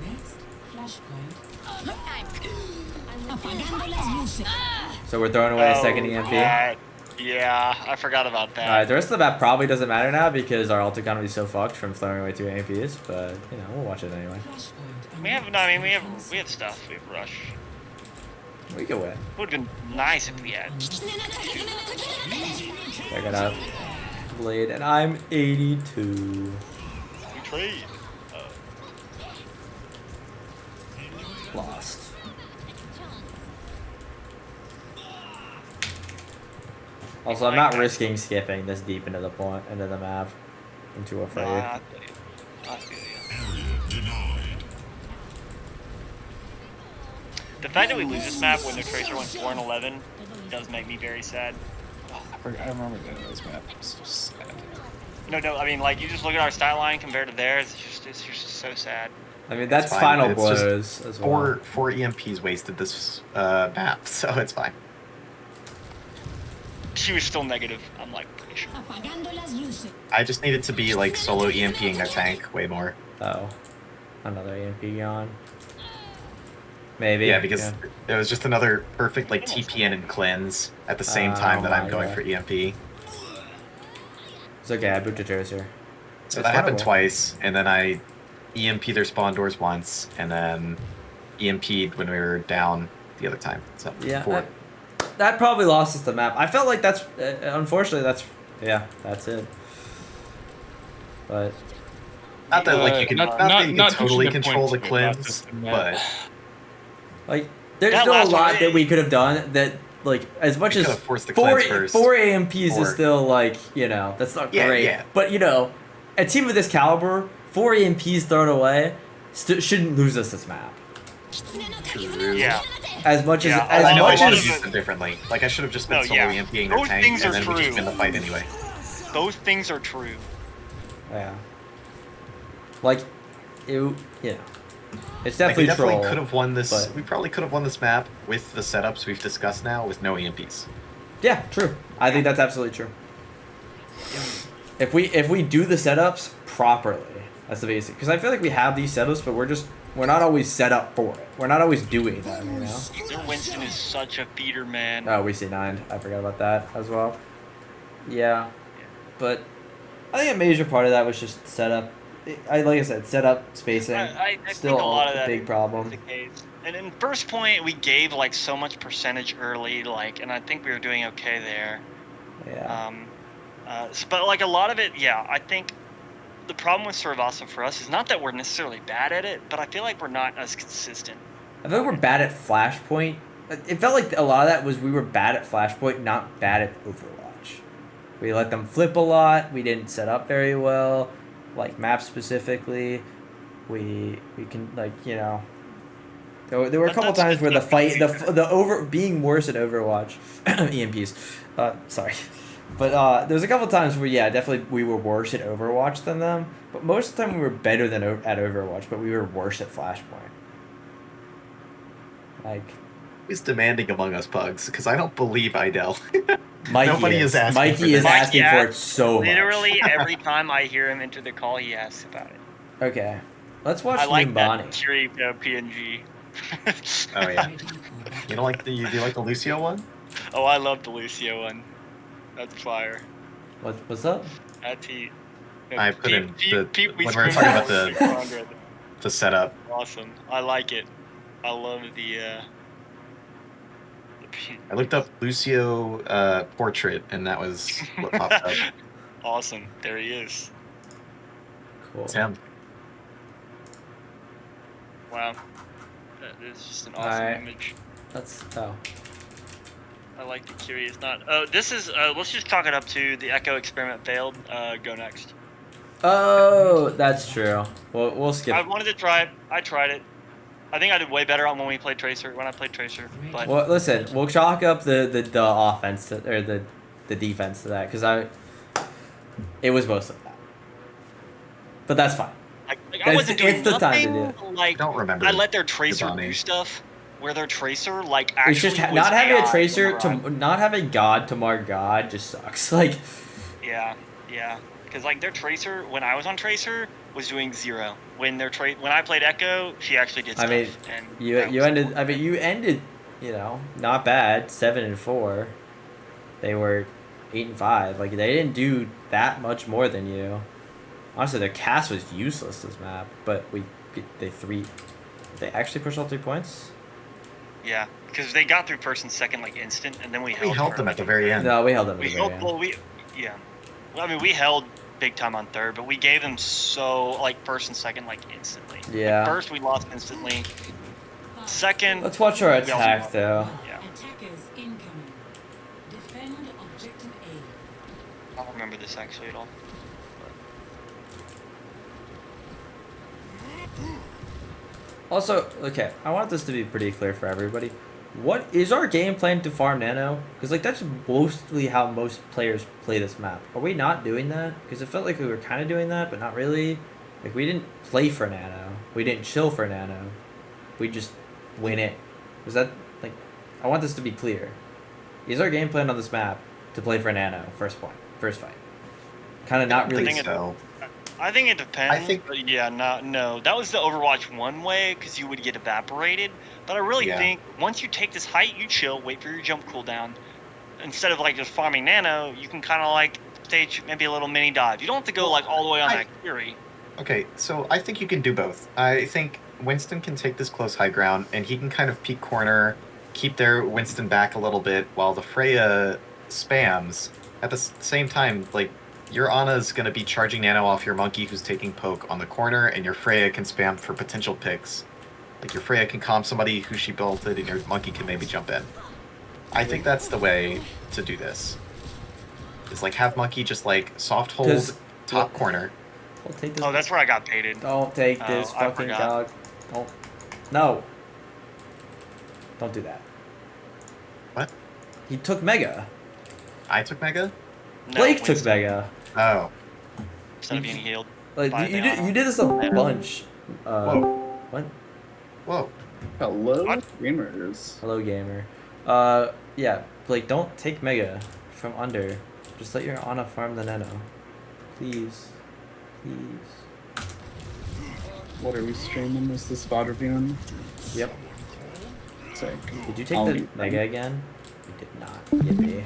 Next flashpoint. Apagando las luces. So we're throwing away a second EMP. Yeah, I forgot about that. Alright, the rest of the map probably doesn't matter now because our ult economy is so fucked from throwing away 2 AMPs, but you know, we'll watch it anyway. Flashpoint. We have, no, I mean, we have stuff. We have rush. We can win. It would have been nice if we had. Check it out. Blade, and I'm 82. We trade. Lost. Also, I'm not risking skipping this deep into the map. I'm too afraid. Nah, I feel you. The fact that we lose this map when the Tracer went 4 and 11 does make me very sad. I remember this map. It's so sad. No, I mean, like, you just look at our stat line compared to theirs, it's just so sad. I mean, that's fine, final it's just blows as well. Four EMPs wasted this map, so it's fine. she was still negative. I'm like pretty sure. Apagando las luces. I just needed to be like solo EMPing their tank way more. Oh, another EMP gone. Maybe. Yeah, because it was just another perfect like TPN and cleanse at the same time that I'm going for EMP. It's okay. I booped a Tracer. So It's that happened winnable. twice, and then I EMP their spawn doors once, and then EMP'd when we were down the other time. So Yeah, 4. that probably lost us the map. I felt like that's unfortunately that's it. But Not that like you can not- not, not- that you not can totally pushing the control the points to it, not cleanse, just the map. but like there's That still a last lot one, that we could have done that like as much We as could've forced the four cleanse first. four AMPs Or- is still like that's not Yeah, great. yeah. But a team of this caliber, 4 AMPs thrown away shouldn't lose us this map. Yeah. As much Yeah, as I know I much should have as used it differently. Like I should have just been No, solo yeah. EMPing their Those tank, things and are then we just true. win the fight anyway. Those things are true. yeah. Like it's Like we definitely definitely troll. could have won this. but- We probably could have won this map with the setups we've discussed now, with no EMPs. Yeah, true. I think that's absolutely true. If we do the setups properly, that's the basic. Because I feel like we have these setups, but we're not always set up for it. We're not always doing them, Their Winston is such a feeder, man. Oh, we see 9. I forgot about that as well. Yeah, but I think a major part of that was just setup. Like I said, setup spacing. I Still think a lot of that big is problem. the case. And in first point, we gave like so much percentage early, and I think we were doing okay there. Yeah. But like a lot of it, yeah, I think the problem with Cervasa for us is not that we're necessarily bad at it, but I feel like we're not as consistent. I feel like we're bad at Flashpoint. It felt like a lot of that was we were bad at Flashpoint, not bad at Overwatch. We let them flip a lot. We didn't set up very well, like map specifically. We can there were a But couple that's times where the just fight not the over being worse at Overwatch EMPs. Sorry. But there's a couple times where definitely we were worse at Overwatch than them. But most of the time we were better than at Overwatch, but we were worse at Flashpoint. Like Who's demanding among us, Pugs? Because I don't believe Idel. Mikey Nobody is asking for Mikey is this. asking Mike, yeah, for it so Literally every time I hear him enter the call, he asks about it. much. Okay. Let's watch I like Nimbani. that Kiri PNG. Oh yeah. Ready for battle. You don't like the? Do you like the Lucio one? Oh, I love the Lucio one. That's fire. What's up? That's heat. I put in the- we when we were screamed talking about out the- the The setup. awesome. I like it. I love the I looked up Lucio portrait, and that was what popped up. Awesome. There he is. Cool. It's him. Wow. That is just an awesome Alright. image. Oh. I like the curious not. Oh, this is. Let's just chalk it up to the Echo experiment failed. Go next. Oh, that's true. We'll skip. I wanted to try it. I tried it. I think I did way better on when I played Tracer. But Well, listen, we'll chalk up the offense or the defense to that because it was most of that. But that's fine. I wasn't doing it's the time to nothing. do Like I don't remember I let their Tracer Giovanni. do stuff where their Tracer actually It's just was not having AI a tracer when to not having God to mark God just sucks. Like Yeah. Because like their Tracer, when I was on Tracer, was doing 0. When I played Echo, she actually did I stuff. mean, and you that was ended. cool. I mean, you ended. Not bad. 7-4. They were 8-5. Like they didn't do that much more than you. Honestly, their cast was useless this map. But they actually pushed all 3 points. Yeah, because they got through first and second like instant, and then we We held for, them like, at the very end. No, we held them. We at the held. very Well, end. yeah. Well, I mean, we held big time on third, but we gave them first and second instantly. Yeah. Like, first we lost instantly. Second. Let's watch our we also attack lost. though. Yeah. Attackers incoming. Defend objective A. I don't remember this actually at all. Also, okay, I want this to be pretty clear for everybody. What is our game plan to farm Nano? Because that's mostly how most players play this map. Are we not doing that? Because it felt like we were kind of doing that, but not really. Like we didn't play for Nano. We didn't chill for Nano. We just win it. Was that I want this to be clear. Is our game plan on this map to play for Nano first fight. Kind of not I really. think so. I think it depends. I think- but yeah, no. That was the Overwatch 1 way because you would get evaporated. But I really Yeah. think once you take this height, you chill, wait for your jump cooldown. Instead of like just farming Nano, you can kind of like stage maybe a little mini dive. You don't have to go like all the way on that Curie. Okay, so I think you can do both. I think Winston can take this close high ground, and he can kind of peek corner, keep their Winston back a little bit, while the Freya spams. At the same time, like, your Ana's going to be charging Nano off your Monkey who's taking poke on the corner, and your Freya can spam for potential picks. Like, your Freya can calm somebody who she bolted, and your Monkey can maybe jump in. I think that's the way to do this. Is, like, have Monkey just, like, soft hold top corner. Don't take this. Oh, that's where I got baited. Don't take this I fucking forgot. dog. Don't. No. Don't do that. What? He took Mega. I took Mega? No, Blake took Winston, Mega. Oh. instead of being healed. Like By you Nano. did this a bunch. Whoa. What? Whoa. Hello, What? gamers. Hello, gamer. Yeah, Blake, don't take Mega from under. Just let your Ana farm the Nano. Please. Please. What are we streaming? Is this VOD reviewing? Yep. Sick. Did you take I'll the mute Mega them. again? You did not. Yippee.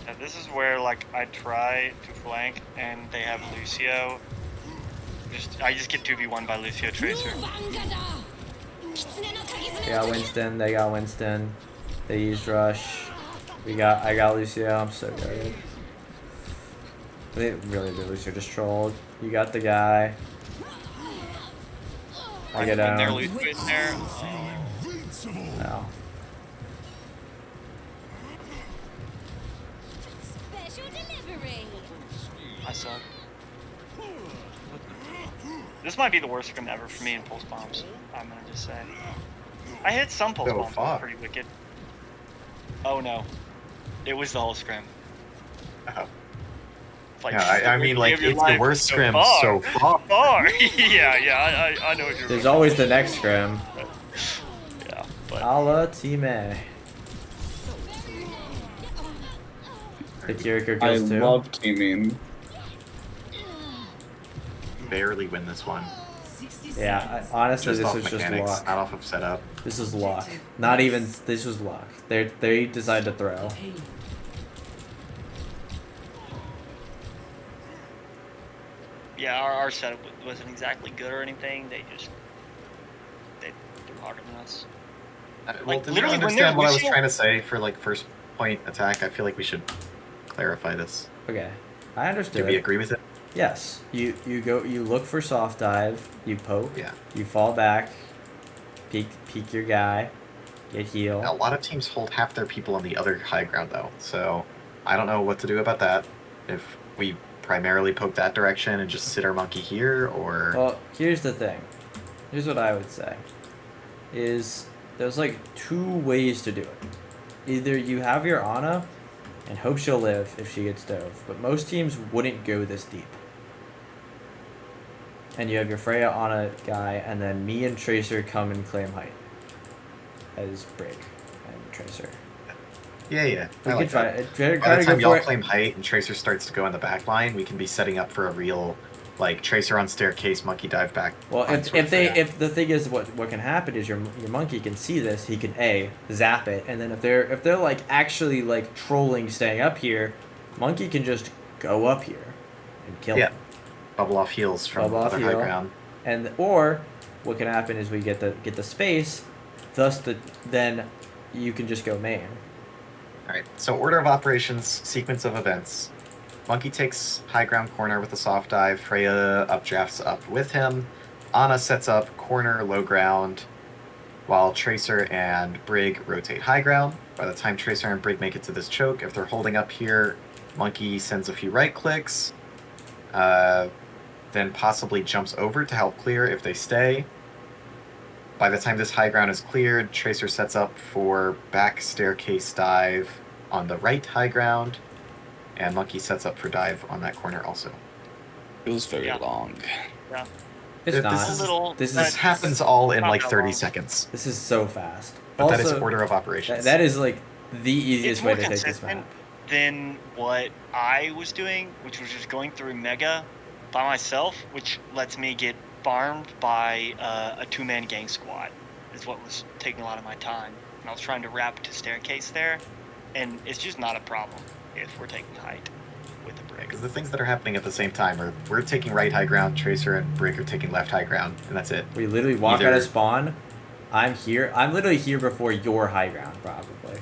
Yeah, this is where like I try to flank and they have Lucio. I just get 2v1 by Lucio Tracer. They got Winston. They got Winston. They used Rush. I got Lucio. I'm so good. They really did Lucio just trolled. You got the guy. I get When they're down. Lucio in there. No. Special delivery. I suck. This might be the worst scrim ever for me in pulse bombs. I'm gonna just say. I hit some pulse Oh, bombs. that were fuck. Pretty wicked. Oh no, it was the whole scrim. Oh. Like, Yeah, I mean, like, live your it's the life worst so scrim far. so far. yeah, I know what you're. There's always the next scrim. Yeah, but Ala Time. The Kiriko I goes too. love teaming. Barely win this one. Yeah, honestly, Just this off is just mechanics, luck. not off of setup. This is luck. Not even. This was luck. They decided to throw. yeah, our setup wasn't exactly good or anything. They threw harder than us. Well, Like, did you literally, when understand there's what I was Lucio- trying to say for, like, first point attack? I feel like we should clarify this. Okay, I Do understood. we agree with it? Yes, you look for soft dive, you poke, Yeah. you fall back, peek your guy, get heal. A lot of teams hold half their people on the other high ground, though, so I don't know what to do about that. If we primarily poke that direction and just sit our Monkey here, or... Well, here's the thing. Here's what I would say. Is there's like two ways to do it. Either you have your Ana and hope she'll live if she gets dove, but most teams wouldn't go this deep. And you have your Freya Ana guy, and then me and Tracer come and claim height as Brig and Tracer. Yeah, yeah. We I could like try that. it. Try By the to time go y'all for it. claim height and Tracer starts to go in the back line, we can be setting up for a real, like, Tracer on staircase, Monkey dive back. Well, line sort of if thing. the thing is what can happen is your Monkey can see this, he can zap it, and then if they're like actually like trolling staying up here, Monkey can just go up here and kill Yeah. him. Bubble off heals from Bubble off other high heal. ground. And or what can happen is we get the space, thus then you can just go main. Alright, so order of operations, sequence of events. Monkey takes high ground corner with a soft dive, Freya updrafts up with him, Ana sets up corner low ground, while Tracer and Brig rotate high ground. By the time Tracer and Brig make it to this choke, if they're holding up here, Monkey sends a few right clicks, then possibly jumps over to help clear if they stay. By the time this high ground is cleared, Tracer sets up for back staircase dive on the right high ground, and Monkey sets up for dive on that corner also. It was very Yeah. long. It's This not. is- This This is happens all in Not like that 30 long. seconds, this is so fast. but also, that is order of operations. that is like the easiest It's way more to take this consistent map. than what I was doing, which was just going through Mega by myself, which lets me get farmed by a two-man gang squad. Is what was taking a lot of my time. And I was trying to wrap to staircase there, and it's just not a problem if we're taking height with the brick. Because the things that are happening at the same time are we're taking right high ground, Tracer and Brick are taking left high ground, and that's it. We literally walk Either- out of spawn. I'm here. I'm literally here before your high ground, probably.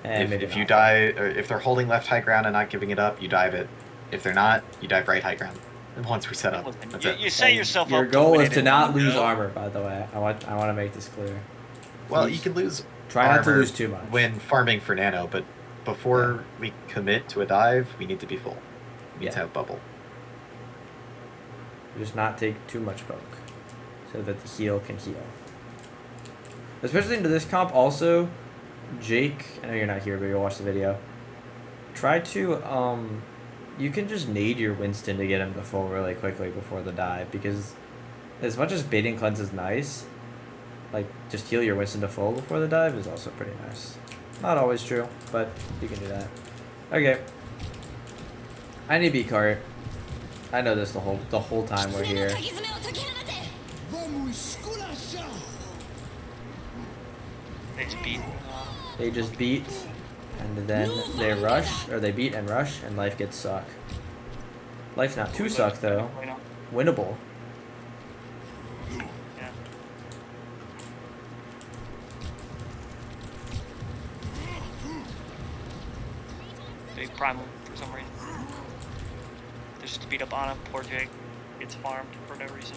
And maybe If you not. die, or if they're holding left high ground and not giving it up, you dive it. If they're not, you dive right high ground. And once we set up, Listen, that's you, it. you set And yourself your up. goal win is it to in not one lose go. armor, by the way. I want to make this clear. Well, Please. you can lose Try not to armor lose too much. when farming for nano, but before we commit to a dive, we need to be full. We need to have bubble. Just not take too much poke, so that the heal can heal. Especially into this comp, also, Jake. I know you're not here, but you'll watch the video. Try to you can just nade your Winston to get him to full really quickly before the dive, because as much as baiting cleanse is nice, like just heal your Winston to full before the dive is also pretty nice. Not always true, but you can do that. Okay. I need beat cart. I know this the whole time we're here. They just beat. They just beat, and then they rush, or they beat and rush, and life gets suck. Life's not too suck though. Winnable. Yeah. They prime him for some reason. They just beat up on him. Poor Jake gets farmed for no reason.